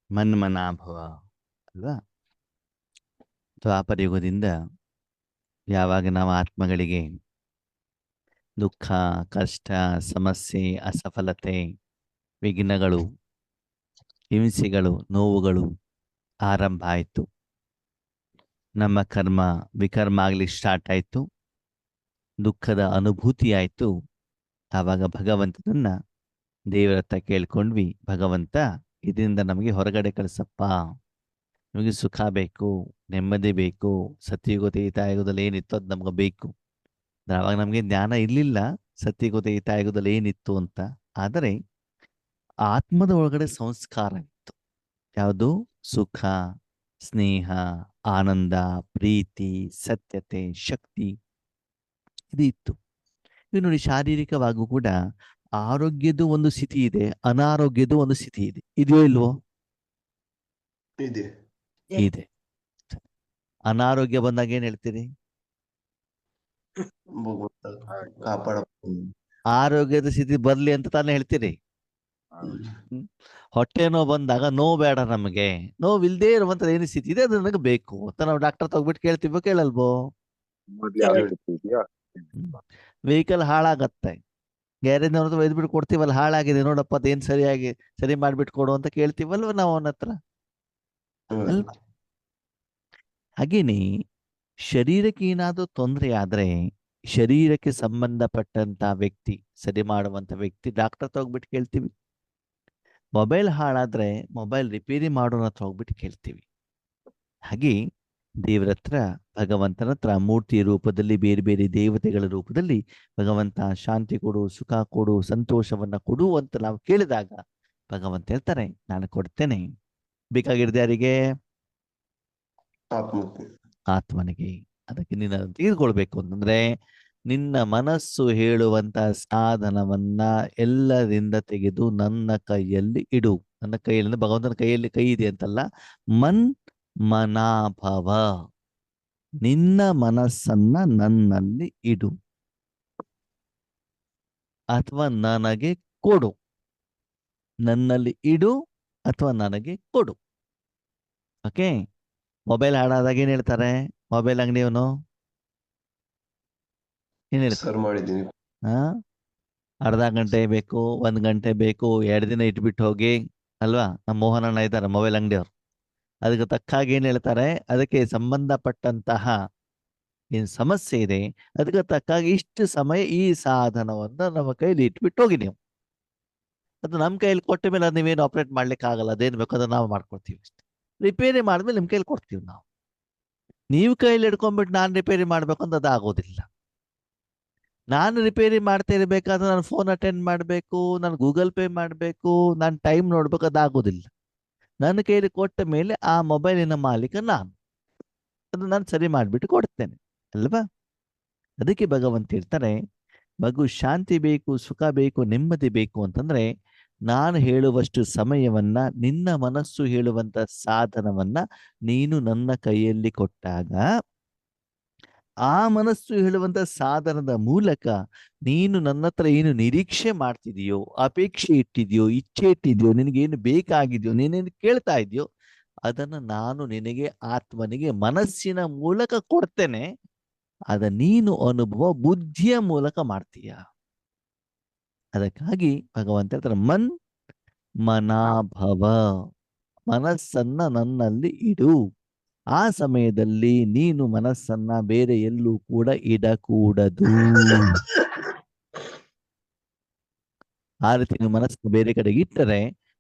ಮನ್ಮನಾಭವ ಅಲ್ವಾ? ದ್ವಾಪರಯುಗದಿಂದ ಯಾವಾಗ ನಾವು ಆತ್ಮಗಳಿಗೆ ದುಃಖ, ಕಷ್ಟ, ಸಮಸ್ಯೆ, ಅಸಫಲತೆ, ವಿಘ್ನಗಳು, ಹಿಂಸೆಗಳು, ನೋವುಗಳು ಆರಂಭ ಆಯಿತು, ನಮ್ಮ ಕರ್ಮ ವಿಕರ್ಮ ಆಗ್ಲಿಕ್ಕೆ ಸ್ಟಾರ್ಟ್ ಆಯಿತು, ದುಃಖದ ಅನುಭೂತಿ ಆಯಿತು. ಆವಾಗ ಭಗವಂತನನ್ನ ದೇವರ ಹತ್ರ ಕೇಳ್ಕೊಂಡ್ವಿ, ಭಗವಂತ ಇದರಿಂದ ನಮಗೆ ಹೊರಗಡೆ ಕಳಿಸಪ್ಪ, ನಮಗೆ ಸುಖ ಬೇಕು, ನೆಮ್ಮದಿ ಬೇಕು, ಸತ್ಯಯುಗ ತ್ರೇತಾಯುಗದಲ್ಲಿ ಏನಿತ್ತು ಅದು ನಮ್ಗೆ ಬೇಕು. ಆವಾಗ ನಮಗೆ ಜ್ಞಾನ ಇರಲಿಲ್ಲ ಸತ್ಯಯುಗ ತ್ರೇತಾಯುಗದಲ್ಲಿ ಏನಿತ್ತು ಅಂತ. ಆದರೆ ಆತ್ಮದ ಒಳಗಡೆ ಸಂಸ್ಕಾರ ಇತ್ತು. ಯಾವುದು? ಸುಖ, ಸ್ನೇಹ, ಆನಂದ, ಪ್ರೀತಿ, ಸತ್ಯತೆ, ಶಕ್ತಿ ಇದು ಇತ್ತು. ಈಗ ನೋಡಿ, ಶಾರೀರಿಕವಾಗೂ ಕೂಡ ಆರೋಗ್ಯದ ಒಂದು ಸ್ಥಿತಿ ಇದೆ, ಅನಾರೋಗ್ಯದ ಒಂದು ಸ್ಥಿತಿ ಇದೆ. ಇದೆಯೋ ಇಲ್ವೋ? ಇದೆ. ಇದೆ. ಅನಾರೋಗ್ಯ ಬಂದಾಗ ಏನ್ ಹೇಳ್ತೀರಿ? ಕಾಪಾಡ. ಆರೋಗ್ಯದ ಸ್ಥಿತಿ ಬರ್ಲಿ ಅಂತ ತಾನೇ ಹೇಳ್ತೀರಿ. ಹೊಟ್ಟೆ ನೋವು ಬಂದಾಗ ನೋವು ಬೇಡ, ನಮಗೆ ನೋವಿಲ್ದೇ ಇರುವಂತ ಏನು ಸ್ಥಿತಿ ಇದೆ ಅದು ನನಗೆ ಬೇಕು ಅಂತ ನಾವು ಡಾಕ್ಟರ್ ತಗೋಬಿಟ್ಟು ಕೇಳ್ತೀವೋ ಕೇಳಲ್ವೋ? ವೆಹಿಕಲ್ ಹಾಳಾಗತ್ತೆ, ಗ್ಯಾರೇಜ್ ಅವ್ರ ಹತ್ರ ಒಯ್ದ್ಬಿಟ್ಟು ಕೊಡ್ತೀವಲ್ಲ, ಹಾಳಾಗಿದೆ ನೋಡಪ್ಪ ಅದೇನು ಸರಿಯಾಗಿ ಸರಿ ಮಾಡ್ಬಿಟ್ಟು ಕೊಡು ಅಂತ ಕೇಳ್ತೀವಲ್ವ ನಾವು ಅವನ ಹತ್ರ ಅಲ್ವಾ? ಹಾಗೇನೆ ಶರೀರಕ್ಕೆ ಏನಾದರೂ ತೊಂದರೆ ಆದ್ರೆ ಶರೀರಕ್ಕೆ ಸಂಬಂಧಪಟ್ಟಂತ ವ್ಯಕ್ತಿ, ಸರಿ ಮಾಡುವಂತ ವ್ಯಕ್ತಿ ಡಾಕ್ಟರ್ ಹೋಗ್ಬಿಟ್ಟು ಕೇಳ್ತೀವಿ. ಮೊಬೈಲ್ ಹಾಳಾದ್ರೆ ಮೊಬೈಲ್ ರಿಪೇರಿ ಮಾಡೋಣ ಹತ್ರ ಹೋಗ್ಬಿಟ್ಟು ಕೇಳ್ತೀವಿ. ಹಾಗೆ ದೇವರ ಹತ್ರ, ಭಗವಂತನ ಹತ್ರ ಮೂರ್ತಿ ರೂಪದಲ್ಲಿ, ಬೇರೆ ಬೇರೆ ದೇವತೆಗಳ ರೂಪದಲ್ಲಿ ಭಗವಂತ ಶಾಂತಿ ಕೊಡು, ಸುಖ ಕೊಡು, ಸಂತೋಷವನ್ನ ಕೊಡು ಅಂತ ನಾವು ಕೇಳಿದಾಗ ಭಗವಂತ ಹೇಳ್ತಾರೆ, ನಾನು ಕೊಡ್ತೇನೆ. ಬೇಕಾಗಿರ್ದೆ ಯಾರಿಗೆ? ಆತ್ಮನಿಗೆ. ಅದಕ್ಕೆ ನೀನು ತೆಗೆದುಕೊಳ್ಬೇಕು ಅಂತಂದ್ರೆ ನಿನ್ನ ಮನಸ್ಸು ಹೇಳುವಂತ ಸಾಧನವನ್ನ ಎಲ್ಲರಿಂದ ತೆಗೆದು ನನ್ನ ಕೈಯಲ್ಲಿ ಇಡು. ನನ್ನ ಕೈಯಲ್ಲಿ, ಭಗವಂತನ ಕೈಯಲ್ಲಿ ಕೈ ಇದೆ ಅಂತಲ್ಲ, ಮನಾಭವ, ನಿನ್ನ ಮನಸ್ಸನ್ನ ನನ್ನಲ್ಲಿ ಇಡು ಅಥವಾ ನನಗೆ ಕೊಡು. ನನ್ನಲ್ಲಿ ಇಡು ಅಥವಾ ನನಗೆ ಕೊಡು. ಓಕೆ. ಮೊಬೈಲ್ ಹಾಳಾದಾಗ ಏನ್ ಹೇಳ್ತಾರೆ ಮೊಬೈಲ್ ಅಂಗಡಿಯವನು? ಏನ್ ಹೇಳ್ತಾರೆ? ಅರ್ಧ ಗಂಟೆ ಬೇಕು, 1 ಗಂಟೆ ಬೇಕು, 2 ದಿನ ಇಟ್ಬಿಟ್ಟು ಹೋಗಿ ಅಲ್ವಾ? ನಮ್ಮ ಮೋಹನಣ್ಣ ಇದ್ದಾರೆ ಮೊಬೈಲ್ ಅಂಗಡಿಯವರು. ಅದಕ್ಕೆ ತಕ್ಕಾಗಿ ಏನ್ ಹೇಳ್ತಾರೆ, ಅದಕ್ಕೆ ಸಂಬಂಧಪಟ್ಟಂತಹ ಏನ್ ಸಮಸ್ಯೆ ಇದೆ ಅದಕ್ಕೆ ತಕ್ಕಾಗಿ ಇಷ್ಟು ಸಮಯ ಈ ಸಾಧನವನ್ನ ನಮ್ಮ ಕೈಲಿ ಇಟ್ಬಿಟ್ಟು ಹೋಗಿ ನೀವು. ಅದು ನಮ್ಮ ಕೈಯಲ್ಲಿ ಕೊಟ್ಟ ಮೇಲೆ ಅದು ನೀವೇನು ಆಪರೇಟ್ ಮಾಡ್ಲಿಕ್ಕೆ ಆಗಲ್ಲ, ಅದೇನು ಬೇಕೋ ಅದನ್ನ ನಾವು ಮಾಡ್ಕೊಡ್ತೀವಿ ಅಷ್ಟೇ. ರಿಪೇರಿ ಮಾಡಿದ್ಮೇಲೆ ನಿಮ್ಮ ಕೈಲಿ ಕೊಡ್ತೀವಿ ನಾವು. ನೀವು ಕೈಯಲ್ಲಿ ಹಿಡ್ಕೊಂಡ್ಬಿಟ್ಟು ನಾನು ರಿಪೇರಿ ಮಾಡ್ಬೇಕು ಅಂತ ಅದು ಆಗೋದಿಲ್ಲ. ನಾನು ರಿಪೇರಿ ಮಾಡ್ತಾ ಇರಬೇಕಾದ್ರೆ ನಾನು ಫೋನ್ ಅಟೆಂಡ್ ಮಾಡಬೇಕು, ನಾನು ಗೂಗಲ್ ಪೇ ಮಾಡಬೇಕು, ನಾನು ಟೈಮ್ ನೋಡ್ಬೇಕು, ಅದಾಗೋದಿಲ್ಲ. ನನ್ನ ಕೈಯಲ್ಲಿ ಕೊಟ್ಟ ಮೇಲೆ ಆ ಮೊಬೈಲಿನ ಮಾಲೀಕ ನಾನು, ಅದು ನಾನು ಸರಿ ಮಾಡಿಬಿಟ್ಟು ಕೊಡ್ತೇನೆ ಅಲ್ವಾ? ಅದಕ್ಕೆ ಭಗವಂತ ಹೇಳ್ತಾರೆ, ಮಗು ಶಾಂತಿ ಬೇಕು, ಸುಖ ಬೇಕು, ನೆಮ್ಮದಿ ಬೇಕು ಅಂತಂದ್ರೆ ನಾನು ಹೇಳುವಷ್ಟು ಸಮಯವನ್ನ, ನಿನ್ನ ಮನಸ್ಸು ಹೇಳುವಂತ ಸಾಧನವನ್ನ ನೀನು ನನ್ನ ಕೈಯಲ್ಲಿ ಕೊಟ್ಟಾಗ ಆ ಮನಸ್ಸು ಹೇಳುವಂತ ಸಾಧನದ ಮೂಲಕ ನೀನು ನನ್ನ ಹತ್ರ ಏನು ನಿರೀಕ್ಷೆ ಮಾಡ್ತಿದೆಯೋ, ಅಪೇಕ್ಷೆ ಇಟ್ಟಿದೆಯೋ, ಇಚ್ಛೆ ಇಟ್ಟಿದೆಯೋ, ನಿನಗೇನು ಬೇಕಾಗಿದೆಯೋ, ನೀನೇನು ಕೇಳ್ತಾ ಇದೆಯೋ ಅದನ್ನು ನಾನು ನಿನಗೆ, ಆತ್ಮನಿಗೆ ಮನಸ್ಸಿನ ಮೂಲಕ ಕೊಡ್ತೇನೆ. ಅದ ನೀನು ಅನುಭವ ಬುದ್ಧಿಯ ಮೂಲಕ ಮಾಡ್ತೀಯ. ಅದಕ್ಕಾಗಿ ಭಗವಂತ ಹೇಳ್ತಾರೆ, ಮನಾಭವ, ಮನಸ್ಸನ್ನ ನನ್ನಲ್ಲಿ ಇಡು. ಆ ಸಮಯದಲ್ಲಿ ನೀನು ಮನಸ್ಸನ್ನ ಬೇರೆ ಎಲ್ಲೂ ಕೂಡ ಇಡಕೂಡದು. ಆ ರೀತಿ ನೀವು ಮನಸ್ಸನ್ನು ಬೇರೆ ಕಡೆಗೆ ಇಟ್ಟರೆ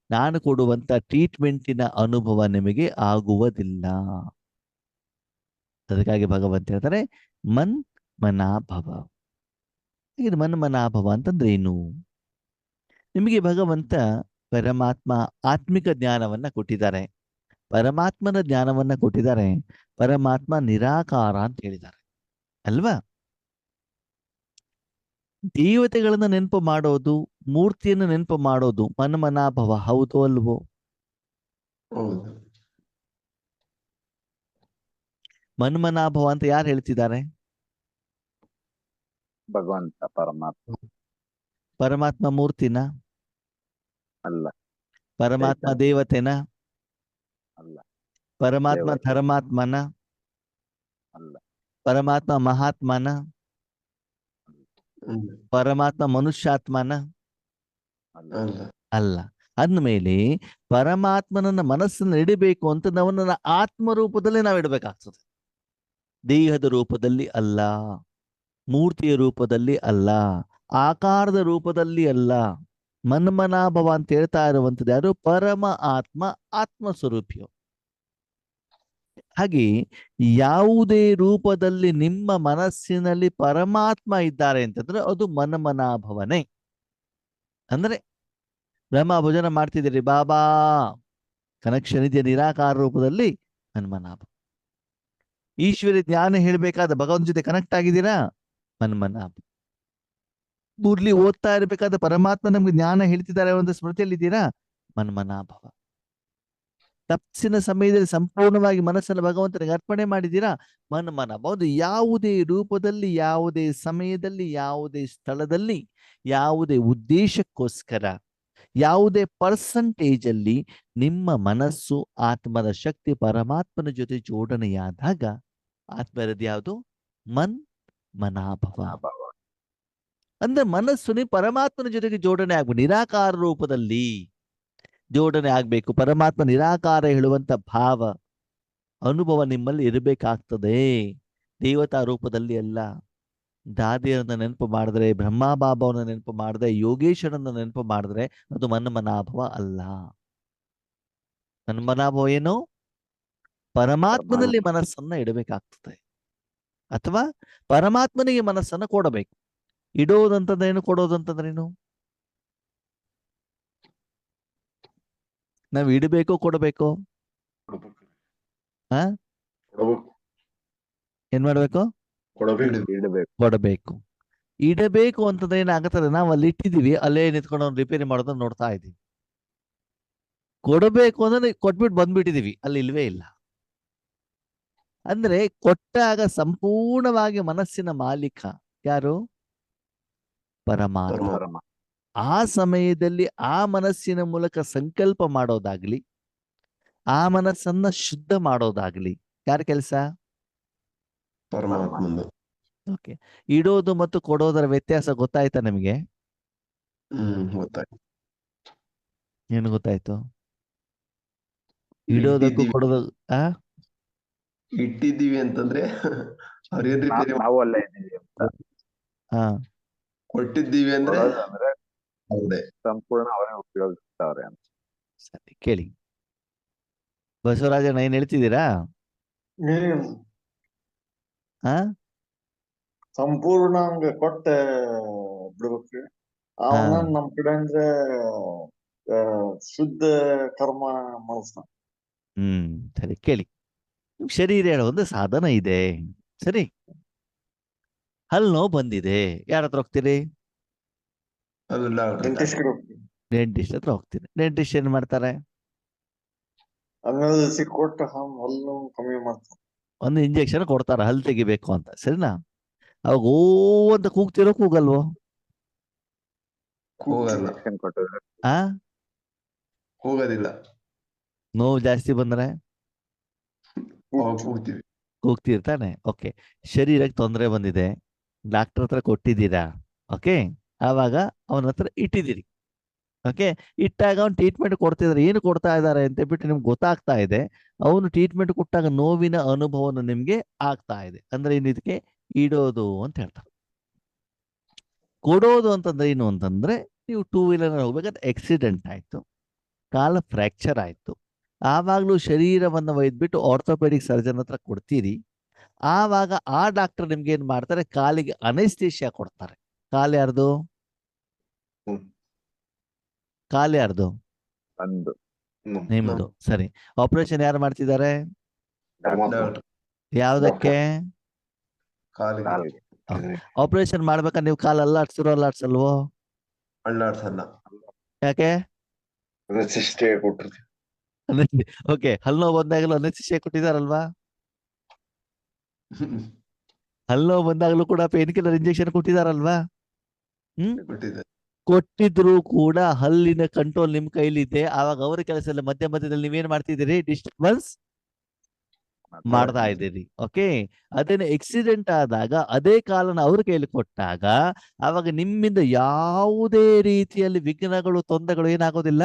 ನಾನು ಕೊಡುವಂತ ಟ್ರೀಟ್ಮೆಂಟಿನ ಅನುಭವ ನಿಮಗೆ ಆಗುವುದಿಲ್ಲ. ಅದಕ್ಕಾಗಿ ಭಗವಂತ ಹೇಳ್ತಾರೆ ಮನಾಭವ. ಇದು ಮನಾಭವ ಅಂತಂದ್ರೆ ಏನು? ನಿಮಗೆ ಭಗವಂತ ಪರಮಾತ್ಮ ಆತ್ಮಿಕ ಜ್ಞಾನವನ್ನ ಕೊಟ್ಟಿದ್ದಾರೆ, ಪರಮಾತ್ಮನ ಜ್ಞಾನವನ್ನ ಕೊಟ್ಟಿದ್ದಾರೆ. ಪರಮಾತ್ಮ ನಿರಾಕಾರ ಅಂತ ಹೇಳಿದ್ದಾರೆ ಅಲ್ವಾ? ದೇವತೆಗಳನ್ನ ನೆನಪು ಮಾಡೋದು, ಮೂರ್ತಿಯನ್ನು ನೆನಪು ಮಾಡೋದು ಮನಾಭವ, ಹೌದು ಅಲ್ವೋ? ಮನ್ಮನಾಭವ ಅಂತ ಯಾರು ಹೇಳ್ತಿದ್ದಾರೆ? ಭಗವಂತ ಪರಮಾತ್ಮ. ಪರಮಾತ್ಮ ಮೂರ್ತಿನ ಅಲ್ಲ, ಪರಮಾತ್ಮ ದೇವತೆನ? ಪರಮಾತ್ಮ ದೇವರು. ಧರ್ಮಾತ್ಮನ, ಅಲ್ಲ. ಪರಮಾತ್ಮ ಮಹಾತ್ಮನ, ಹ್ಮ್. ಪರಮಾತ್ಮ ಮನುಷ್ಯಾತ್ಮನ ಅಲ್ಲ. ಅಲ್ಲ. ಅಲ್ಲ. ಅಂದ್ಮೇಲೆ ಪರಮಾತ್ಮನನ್ನ ಮನಸ್ಸನ್ನು ಇಡಬೇಕು ಅಂತ ನಾವನ್ನ ಆತ್ಮ ರೂಪದಲ್ಲಿ ನಾವು ಇಡಬೇಕಾಗ್ತದೆ. ದೇಹದ ರೂಪದಲ್ಲಿ ಅಲ್ಲ, ಮೂರ್ತಿಯ ರೂಪದಲ್ಲಿ ಅಲ್ಲ, ಆಕಾರದ ರೂಪದಲ್ಲಿ ಅಲ್ಲ. ಮನ್ಮನಾಭವ ಅಂತ ಹೇಳ್ತಾ ಇರುವಂತದ್ದು ಯಾರು? ಪರಮ ಆತ್ಮ, ಆತ್ಮ ಸ್ವರೂಪಿಯು. ಹಾಗೆ ಯಾವುದೇ ರೂಪದಲ್ಲಿ ನಿಮ್ಮ ಮನಸ್ಸಿನಲ್ಲಿ ಪರಮಾತ್ಮ ಇದ್ದಾರೆ ಅಂತಂದ್ರೆ ಅದು ಮನ್ಮನಾಭವನೇ. ಅಂದ್ರೆ ಬ್ರಹ್ಮ ಭೋಜನ ಮಾಡ್ತಿದ್ದೀರಿ, ಬಾಬಾ ಕನೆಕ್ಷನ್ ಇದೆಯಾ? ನಿರಾಕಾರ ರೂಪದಲ್ಲಿ ಮನ್ಮನಾಭ. ಈಶ್ವರಿ ಜ್ಞಾನ ಹೇಳ್ಬೇಕಾದ ಭಗವಂತ ಜೊತೆ ಕನೆಕ್ಟ್ ಆಗಿದ್ದೀರಾ? ಮನ್ಮನಾಭ. ಮುರ್ಲಿ ಓದ್ತಾ ಇರ್ಬೇಕಾದ ಪರಮಾತ್ಮ ನಮ್ಗೆ ಜ್ಞಾನ ಹೇಳ್ತಿದ್ದಾರೆ ಒಂದು ಸ್ಮೃತಿಯಲ್ಲಿದ್ದೀರಾ? ಮನ್ಮನಾಭವ. ತಪ್ಸಿನ ಸಮಯದಲ್ಲಿ ಸಂಪೂರ್ಣವಾಗಿ ಮನಸ್ಸನ್ನು ಭಗವಂತನಿಗೆ ಅರ್ಪಣೆ ಮಾಡಿದ್ದೀರಾ? ಮನ್ಮನಾಭ. ಒಂದು ಯಾವುದೇ ರೂಪದಲ್ಲಿ, ಯಾವುದೇ ಸಮಯದಲ್ಲಿ, ಯಾವುದೇ ಸ್ಥಳದಲ್ಲಿ, ಯಾವುದೇ ಉದ್ದೇಶಕ್ಕೋಸ್ಕರ, ಯಾವುದೇ ಪರ್ಸಂಟೇಜ್ ಅಲ್ಲಿ ನಿಮ್ಮ ಮನಸ್ಸು ಆತ್ಮದ ಶಕ್ತಿ ಪರಮಾತ್ಮನ ಜೊತೆ ಜೋಡಣೆಯಾದಾಗ ಆತ್ಮ ಇರೋದು ಯಾವುದು? ಮನ್ಮನಾಭವ. ಅಂದ್ರೆ ಮನಸ್ಸು ನೀವು ಪರಮಾತ್ಮನ ಜೊತೆಗೆ ಜೋಡಣೆ ಆಗ್ಬೇಕು. ನಿರಾಕಾರ ರೂಪದಲ್ಲಿ ಜೋಡಣೆ ಆಗ್ಬೇಕು. ಪರಮಾತ್ಮ ನಿರಾಕಾರ ಹೇಳುವಂತ ಭಾವ ಅನುಭವ ನಿಮ್ಮಲ್ಲಿ ಇರಬೇಕಾಗ್ತದೆ. ದೇವತಾ ರೂಪದಲ್ಲಿ ಅಲ್ಲ. ದಾದಿಯರನ್ನ ನೆನಪು ಮಾಡಿದ್ರೆ, ಬ್ರಹ್ಮ ಬಾಬಾವನ್ನ ನೆನಪು ಮಾಡಿದ್ರೆ, ಯೋಗೇಶ್ವರನ್ನ ನೆನಪು ಮಾಡಿದ್ರೆ ಅದು ಮನ್ಮನಾಭವ ಅಲ್ಲ. ಮನ್ಮನಾಭವ ಏನು? ಪರಮಾತ್ಮನಲ್ಲಿ ಮನಸ್ಸನ್ನ ಇಡಬೇಕಾಗ್ತದೆ, ಅಥವಾ ಪರಮಾತ್ಮನಿಗೆ ಮನಸ್ಸನ್ನ ಕೊಡಬೇಕು. ಇಡೋದಂತಂದ್ರೇನು, ಕೊಡೋದಂತಂದ್ರೇನು? ನಾವು ಇಡಬೇಕು, ಕೊಡಬೇಕು? ಕೊಡಬೇಕು. ಹಾ, ಕೊಡಬೇಕು. ಏನ್ ಮಾಡ್ಬೇಕು? ಕೊಡಬೇಕು. ಇಡಬೇಕು. ಕೊಡಬೇಕು. ಇಡಬೇಕು ಅಂತಂದ್ರೆ ಏನಾಗುತ್ತದೆ? ನಾವು ಅಲ್ಲಿ ಇಟ್ಟಿದೀವಿ, ಅಲ್ಲೇ ನಿಂತ್ಕೊಂಡು ಅವ್ನು ರಿಪೇರಿ ಮಾಡೋದನ್ನ ನೋಡ್ತಾ ಇದ್ದೀವಿ. ಕೊಡಬೇಕು ಅಂದ್ರೆ ಕೊಟ್ಬಿಟ್ಟು ಬಂದ್ಬಿಟ್ಟಿದೀವಿ, ಅಲ್ಲಿ ಇಲ್ವೇ ಇಲ್ಲ. ಅಂದ್ರೆ ಕೊಟ್ಟಾಗ ಸಂಪೂರ್ಣವಾಗಿ ಮನಸ್ಸಿನ ಮಾಲೀಕ ಯಾರು? ಪರಮಾತ್ಮ. ಪರಮ. ಆ ಸಮಯದಲ್ಲಿ ಆ ಮನಸ್ಸಿನ ಮೂಲಕ ಸಂಕಲ್ಪ ಮಾಡೋದಾಗ್ಲಿ, ಆ ಮನಸ್ಸನ್ನ ಶುದ್ಧ ಮಾಡೋದಾಗ್ಲಿ ಯಾರ ಕೆಲಸ? ಪರಮಾತ್ಮಂದು. ಓಕೆ. ಇಡೋದು ಮತ್ತು ಕೊಡೋದರ ವ್ಯತ್ಯಾಸ ಗೊತ್ತಾಯ್ತಾ ನಿಮಗೆ? ಗೊತ್ತಾಯ್ತು. ಏನು ಗೊತ್ತಾಯ್ತು? ಇಡೋದಕ್ಕೂ ಕೊಡೋದ ಇಟ್ಟಿದ್ದೀವಿ ಅಂತಂದ್ರೆ ಅವ್ರೇನ್ ರಿಪೇರಿ ನಾವು ಅಲ್ಲೇ ಇದ್ದೀವಿ ಅಂತ. ಹಾ, ಕೊಟ್ಟಿದ್ದೀವಿ ಅಂದ್ರೆ ಕೊಡೋದು ಅಂದ್ರೆ ಅವ್ರೇ. ಸಂಪೂರ್ಣ ಅವರೇ ಉಪಯೋಗಿಸ್ತಾವ್ರೆ ಅಂತ. ಸರಿ ಕೇಳಿ. ಬಸವರಾಜಣ್ಣ ಏನ್ ಹೇಳ್ತಿದ್ದೀರಾ? ಹಾ, ಸಂಪೂರ್ಣಂಗ ಕೊಟ್ಟ ಬಿಡ್ಬೇಕ್ರಿ. ಅವನ ನಮ್ ಕಡೆ ಅಂದ್ರೆ ಶುದ್ಧ ಕರ್ಮ ಮಾಡಿಸ್ತಾನ. ಸರಿ ಕೇಳಿ. ಶರೀರ ಹೇಳೋ ಒಂದು ಸಾಧನ ಇದೆ, ಸರಿ. ಹಲ್ಲು ನೋವು ಬಂದಿದೆ, ಯಾರ ಹತ್ರ ಹೋಗ್ತೀರಿ? ಡೆಂಟಿಸ್ಟ್ ಕಡೆ ಹೋಗ್ತೀವಿ. ಡೆಂಟಿಸ್ಟ್ ಹತ್ರ ಹೋಗ್ತೀರಿ. ಡೆಂಟಿಸ್ಟ್ ಏನ್ ಮಾಡ್ತಾರೆ? ಆಮೇಲೆ ಕೊಟ್ಟ ಹಲ್ಲು ಕಮ್ಮಿ ಮಾಡ್ತಾರ. ಒಂದು ಇಂಜೆಕ್ಷನ್ ಕೊಡ್ತಾರ ಹಲ್ಲು ತೆಗಿಬೇಕು ಅಂತ, ಸರಿನಾ? ಅವಾಗ ಓ ಅಂತ ಕೂಗ್ತಿರೋ ಕೂಗಲ್ವೋ? ಹೋಗಲ್ಲ. ಇಂಜೆಕ್ಷನ್ ಕೊಟ್ಟಿದ್ರೆ ಆ ಹೋಗೋದಿಲ್ಲ. ನೋವು ಜಾಸ್ತಿ ಬಂದ್ರೆ ಕೂಗ್ತೀವಿ. ಕೂಗ್ತಿರ್ತಾನೆ. ಓಕೆ. ಶರೀರಕ್ಕೆ ತೊಂದರೆ ಬಂದಿದೆ, ಡಾಕ್ಟರ್ ಹತ್ರ ಕೊಟ್ಟಿದ್ದೀರಾ, ಓಕೆ. ಆವಾಗ ಅವನ ಹತ್ರ ಇಟ್ಟಿದ್ದೀರಿ, ಓಕೆ. ಇಟ್ಟಾಗ ಅವ್ನು ಟ್ರೀಟ್ಮೆಂಟ್ ಕೊಡ್ತಿದ್ದಾರೆ. ಏನು ಕೊಡ್ತಾ ಇದ್ದಾರೆ ಅಂತ ಬಿಟ್ಟು ನಿಮ್ಗೆ ಗೊತ್ತಾಗ್ತಾ ಇದೆ. ಅವನು ಟ್ರೀಟ್ಮೆಂಟ್ ಕೊಟ್ಟಾಗ ನೋವಿನ ಅನುಭವನ ನಿಮ್ಗೆ ಆಗ್ತಾ ಇದೆ. ಅಂದ್ರೆ ಇನ್ನು ಇದಕ್ಕೆ ಇಡೋದು ಅಂತ ಹೇಳ್ತಾರೆ. ಕೊಡೋದು ಅಂತಂದ್ರೆ ಏನು ಅಂತಂದ್ರೆ, ನೀವು ಟೂ ವೀಲರ್ ಹೋಗ್ಬೇಕಾದ್ರೆ ಆಕ್ಸಿಡೆಂಟ್ ಆಯ್ತು, ಕಾಲ ಫ್ರ್ಯಾಕ್ಚರ್ ಆಯ್ತು, ಆವಾಗಲೂ ಶರೀರವನ್ನು ಒಯ್ದ್ಬಿಟ್ಟು ಆರ್ಥೋಪೆಡಿಕ್ ಸರ್ಜನ್ ಹತ್ರ ಕೊಡ್ತೀರಿ. ಆವಾಗ ಆ ಡಾಕ್ಟರ್ ನಿಮ್ಗೆ ಏನ್ ಮಾಡ್ತಾರೆ? ಕಾಲಿಗೆ ಅನೈಸ್ಥೇಷಿಯಾ ಕೊಡ್ತಾರೆ. ಕಾಲು ಯಾರ್ದು? ಕಾಲು ಯಾರ್ದು? ಒಂದು ನಿಮ್ದು. ಸರಿ. ಆಪರೇಷನ್ ಯಾರು ಮಾಡ್ತಿದ್ದಾರೆ? ಯಾವ್ದಕ್ಕೆ? ಕಾಲಿಗೆ. ಆಪರೇಷನ್ ಮಾಡ್ಬೇಕಾದ್ರೆ ನೀವು ಕಾಲು ಅಲ್ಲಾಡ್ಸಿರೋ ಅಲ್ಲಾಡ್ಸಲ್ವೋ? ಅಳ್ಳಾಡ್ಸಲ್ಲ. ಯಾಕೆ? ಕೊಟ್ಟಿರ್ತೀವಿ. ಓಕೆ. ಹಲ್ಲು ನೋವು ಬಂದಾಗಲೂ ಅನೈಸ್ಥೇಷಿಯಾ ಕೊಟ್ಟಿದಾರಲ್ವಾ? ಹಲ್ಲು ನೋವು ಬಂದಾಗಲೂ ಕೂಡ ಪೇನ್ ಕಿಲ್ಲರ್ ಇಂಜೆಕ್ಷನ್ ಕೊಟ್ಟಿದಾರಲ್ವಾ? ಕೊಟ್ಟಿದ್ದಾರೆ. ಕೊಟ್ಟಿದ್ರು ಕೂಡ ಹಲ್ಲಿನ ಕಂಟ್ರೋಲ್ ನಿಮ್ ಕೈಲಿದೆ. ಆವಾಗ ಅವರ ಕೆಲಸ ಎಲ್ಲ ಮಧ್ಯದಲ್ಲಿ ನೀವೇನ್ ಮಾಡ್ತಿದ್ದೀರಿ? ಡಿಸ್ಟರ್ಬೆನ್ಸ್ ಮಾಡ್ತಾ ಇದ್ದೀರಿ. ಓಕೆ, ಅದೇನು ಆಕ್ಸಿಡೆಂಟ್ ಆದಾಗ ಅದೇ ಕಾಲನ ಅವ್ರ ಕೈಲಿ ಕೊಟ್ಟಾಗ ಅವಾಗ ನಿಮ್ಮಿಂದ ಯಾವುದೇ ರೀತಿಯಲ್ಲಿ ವಿಘ್ನಗಳು ತೊಂದರೆಗಳು ಏನಾಗೋದಿಲ್ಲ,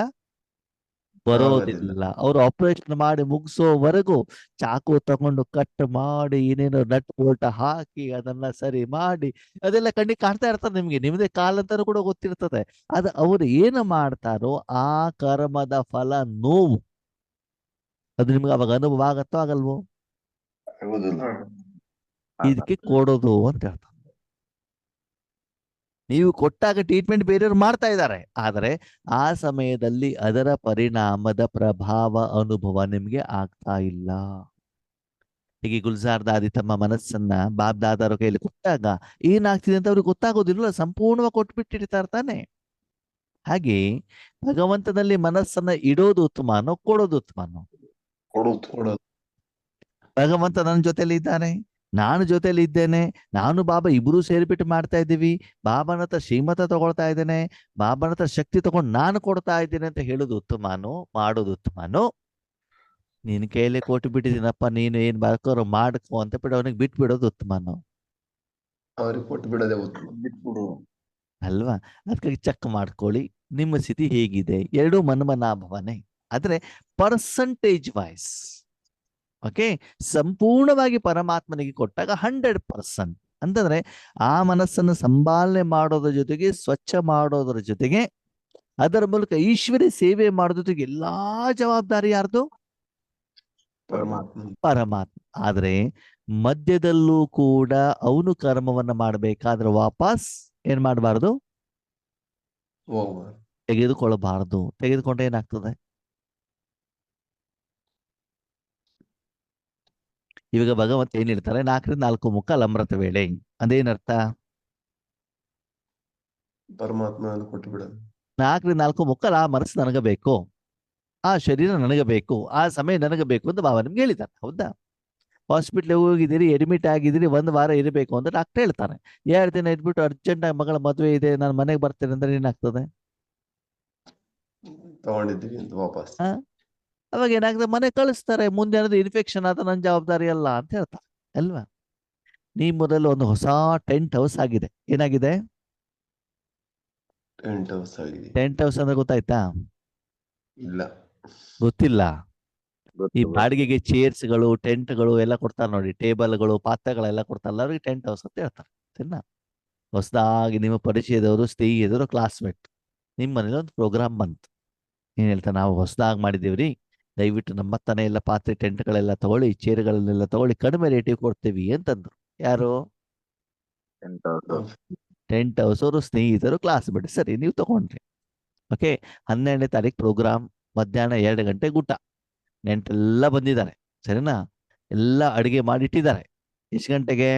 ಬರೋದಿಲ್ಲ. ಅವ್ರು ಆಪರೇಷನ್ ಮಾಡಿ ಮುಗಿಸೋವರೆಗೂ ಚಾಕು ತಗೊಂಡು ಕಟ್ ಮಾಡಿ ಏನೇನೋ ನಟ್ ಬೋಲ್ಟ್ ಹಾಕಿ ಅದನ್ನ ಸರಿ ಮಾಡಿ ಅದೆಲ್ಲ ಕಣ್ಣಿಗೆ ಕಾಣ್ತಾ ಇರ್ತಾರೆ. ನಿಮ್ದೇ ಕಾಲಂತಾನು ಕೂಡ ಗೊತ್ತಿರ್ತದೆ. ಅದು ಅವ್ರು ಏನು ಮಾಡ್ತಾರೋ ಆ ಕರ್ಮದ ಫಲ ನೋವು ಅದು ನಿಮ್ಗೆ ಅವಾಗ ಅನುಭವ ಆಗತ್ತೋ ಆಗಲ್ವೋ? ಇದಕ್ಕೆ ಕೊಡೋದು ಅಂತ ಹೇಳ್ತಾರೆ. ನೀವು ಕೊಟ್ಟಾಗ ಟ್ರೀಟ್ಮೆಂಟ್ ಬೇರೆಯವ್ರು ಮಾಡ್ತಾ ಇದ್ದಾರೆ, ಆದರೆ ಆ ಸಮಯದಲ್ಲಿ ಅದರ ಪರಿಣಾಮದ ಪ್ರಭಾವ ಅನುಭವ ನಿಮ್ಗೆ ಆಗ್ತಾ ಇಲ್ಲ. ಹೀಗೆ ಗುಲ್ಜಾರ್ ದಾದಿ ತಮ್ಮ ಮನಸ್ಸನ್ನ ಬಾಬ್ ದಾದಾರ ಕೈಯಲ್ಲಿ ಕೊಟ್ಟಾಗ ಏನಾಗ್ತಿದೆ ಅಂತ ಅವ್ರಿಗೆ ಗೊತ್ತಾಗೋದಿಲ್ಲ, ಸಂಪೂರ್ಣವಾಗಿ ಕೊಟ್ಬಿಟ್ಟಿರ್ತಾರೆ ತಾನೆ. ಹಾಗೆ ಭಗವಂತನಲ್ಲಿ ಮನಸ್ಸನ್ನ ಇಡೋದು ಉತ್ತಮನೋ ಕೊಡೋದು ಉತ್ತಮನೋ? ಕೊಡೋದು. ಭಗವಂತ ನನ್ನ ಜೊತೆಲಿ ಇದ್ದಾನೆ, ನಾನು ಜೊತೆಲಿ ಇದ್ದೇನೆ, ನಾನು ಬಾಬಾ ಇಬ್ರು ಸೇರಿಬಿಟ್ಟು ಮಾಡ್ತಾ ಇದ್ದೀವಿ, ಬಾಬಾನ ಹತ್ರ ಶ್ರೀಮತ ತಗೊಳ್ತಾ ಇದ್ದೇನೆ, ಬಾಬಾನ ಹತ್ರ ಶಕ್ತಿ ತಗೊಂಡು ನಾನು ಕೊಡ್ತಾ ಇದ್ದೇನೆ ಅಂತ ಹೇಳೋದು ಉತ್ತಮನೋ ಮಾಡೋದು ಉತ್ತಮನೋ? ನಿನ್ ಕೈಯಲ್ಲಿ ಕೊಟ್ಟು ಬಿಟ್ಟಿದ್ದೀನಪ್ಪ, ನೀನು ಏನ್ ಬಾಕೋರು ಮಾಡ್ಕೋ ಅಂತ ಬಿಟ್ಟು ಅವನಿಗೆ ಬಿಟ್ಬಿಡೋದು ಉತ್ತಮನೋ? ಅವ್ರಿಗೆ ಕೊಟ್ಟು ಬಿಡೋದೇ ಉತ್ತಮ. ಬಿಟ್ಬಿಡು. ಅಲ್ವಾ? ಅದಕ್ಕಾಗಿ ಚೆಕ್ ಮಾಡ್ಕೊಳ್ಳಿ ನಿಮ್ಮ ಸ್ಥಿತಿ ಹೇಗಿದೆ. ಎರಡೂ ಮನ್ಮನಾಭವನೇ, ಆದ್ರೆ ಪರ್ಸಂಟೇಜ್ ವೈಸ್. ಓಕೆ, ಸಂಪೂರ್ಣವಾಗಿ ಪರಮಾತ್ಮನಿಗೆ ಕೊಟ್ಟಾಗ 100%. ಅಂತಂದ್ರೆ ಆ ಮನಸ್ಸನ್ನು ಸಂಪಾಲನೆ ಮಾಡೋದ್ರ ಜೊತೆಗೆ ಸ್ವಚ್ಛ ಮಾಡೋದ್ರ ಜೊತೆಗೆ ಅದರ ಮೂಲಕ ಈಶ್ವರಿ ಸೇವೆ ಮಾಡೋದ್ರ ಜೊತೆಗೆ ಎಲ್ಲಾ ಜವಾಬ್ದಾರಿ ಯಾರ್ದು? ಪರಮಾತ್ಮ. ಆದ್ರೆ ಮಧ್ಯದಲ್ಲೂ ಕೂಡ ಅವನು ಕರ್ಮವನ್ನ ಮಾಡ್ಬೇಕಾದ್ರೆ ವಾಪಸ್ ಏನ್ ಮಾಡಬಾರ್ದು, ತೆಗೆದುಕೊಳ್ಳಬಾರದು. ತೆಗೆದುಕೊಂಡ್ರೆ ಏನಾಗ್ತದೆ? ಇವಾಗ ಭಗವಂತ ಏನ್ ಹೇಳ್ತಾರೆ, 4 ಮುಖ ಅಮೃತ ವೇಳೆ. ಅದೇನರ್ಥ? ಪರಮಾತ್ಮ ಕೊಟ್ಟು ಬಿಡೋದು. 4 ಮುಖ ಆ ಮನಸ್ಸು ನನಗೆ ಬೇಕು, ಆ ಶರೀರ ನನಗೆ ಬೇಕು, ಆ ಸಮಯ ನನಗೆ ಬೇಕು ಅಂತ ಬಾಬಾ ನಿಮ್ಗೆ ಹೇಳಿದ್ದಾರೆ. ಹೌದಾ? ಹಾಸ್ಪಿಟ್ಲಿಗೆ ಹೋಗಿದ್ದೀರಿ, ಅಡ್ಮಿಟ್ ಆಗಿದ್ದೀರಿ, 1 ವಾರ ಇರಬೇಕು ಅಂತ ಡಾಕ್ಟರ್ ಹೇಳ್ತಾರೆ. 2 ದಿನ ಇದ್ಬಿಟ್ಟು ಅರ್ಜೆಂಟ್ ಆಗಿ ಮಗಳ ಮದುವೆ ಇದೆ ನಾನು ಮನೆಗೆ ಬರ್ತೇನೆ ಅಂದ್ರೆ ಏನಾಗ್ತದೆ? ತಗೊಂಡಿದ್ದೀವಿ ಅಂತ ವಾಪಸ್. ಅವಾಗ ಏನಾಗ್ತದೆ, ಮನೆ ಕಳಿಸ್ತಾರೆ. ಮುಂದೆ ಏನಾದ್ರು ಇನ್ಫೆಕ್ಷನ್ ಆದ ನನ್ನ ಜವಾಬ್ದಾರಿ ಅಲ್ಲ ಅಂತ ಹೇಳ್ತಾರೆ ಅಲ್ವಾ? ನೀ ಮೊದಲು ಒಂದು ಹೊಸ ಟೆಂಟ್ ಹೌಸ್ ಆಗಿದೆ. ಏನಾಗಿದೆ? ಟೆಂಟ್ ಹೌಸ್ ಅಂದ್ರೆ ಗೊತ್ತಾಯ್ತಾ? ಇಲ್ಲ, ಗೊತ್ತಿಲ್ಲ. ಈ ಬಾಡಿಗೆಗೆ ಚೇರ್ಸ್ಗಳು, ಟೆಂಟ್ಗಳು ಎಲ್ಲ ಕೊಡ್ತಾರೆ ನೋಡಿ, ಟೇಬಲ್ಗಳು, ಪಾತ್ರೆಗಳೆಲ್ಲ ಕೊಡ್ತಾರಲ್ಲ, ಅವ್ರಿಗೆ ಟೆಂಟ್ ಹೌಸ್ ಅಂತ ಹೇಳ್ತಾರೆ. ಸರಿನಾ? ಹೊಸದಾಗಿ ನಿಮ್ಮ ಪರಿಚಯದವರು, ಸ್ನೇಹಿತರು, ಕ್ಲಾಸ್ಮೇಟ್ ನಿಮ್ಮ ಮನೇಲಿ ಒಂದು ಪ್ರೋಗ್ರಾಮ್ ಬಂತು. ಏನ್ ಹೇಳ್ತಾರೆ, ನಾವು ಹೊಸದಾಗಿ ಮಾಡಿದೇವ್ರಿ, ದಯವಿಟ್ಟು ನಮ್ಮ ತಾನೇ ಎಲ್ಲ ಪಾತ್ರೆ ಟೆಂಟ್ಗಳೆಲ್ಲ ತಗೊಳ್ಳಿ, ಚೇರ್ಗಳನ್ನೆಲ್ಲ ತಗೊಳ್ಳಿ, ಕಡಿಮೆ ರೇಟಿಗೆ ಕೊಡ್ತೀವಿ ಅಂತಂದ್ರು. ಯಾರು? ಟೆಂಟ್ ಹೌಸ್ ಅವರು ಸ್ನೇಹಿತರು, ಕ್ಲಾಸ್ಮೇಟ್. ಸರಿ, ನೀವು ತಗೊಂಡ್ರಿ. ಓಕೆ, 12ನೇ ತಾರೀಕು ಪ್ರೋಗ್ರಾಮ್, ಮಧ್ಯಾಹ್ನ 2 ಗಂಟೆಗೆ ಊಟ. ನೆಂಟೆಲ್ಲ ಬಂದಿದ್ದಾರೆ. ಸರಿನಾ? ಎಲ್ಲ ಅಡಿಗೆ ಮಾಡಿಟ್ಟಿದ್ದಾರೆ. ಎಷ್ಟು ಗಂಟೆಗೆ?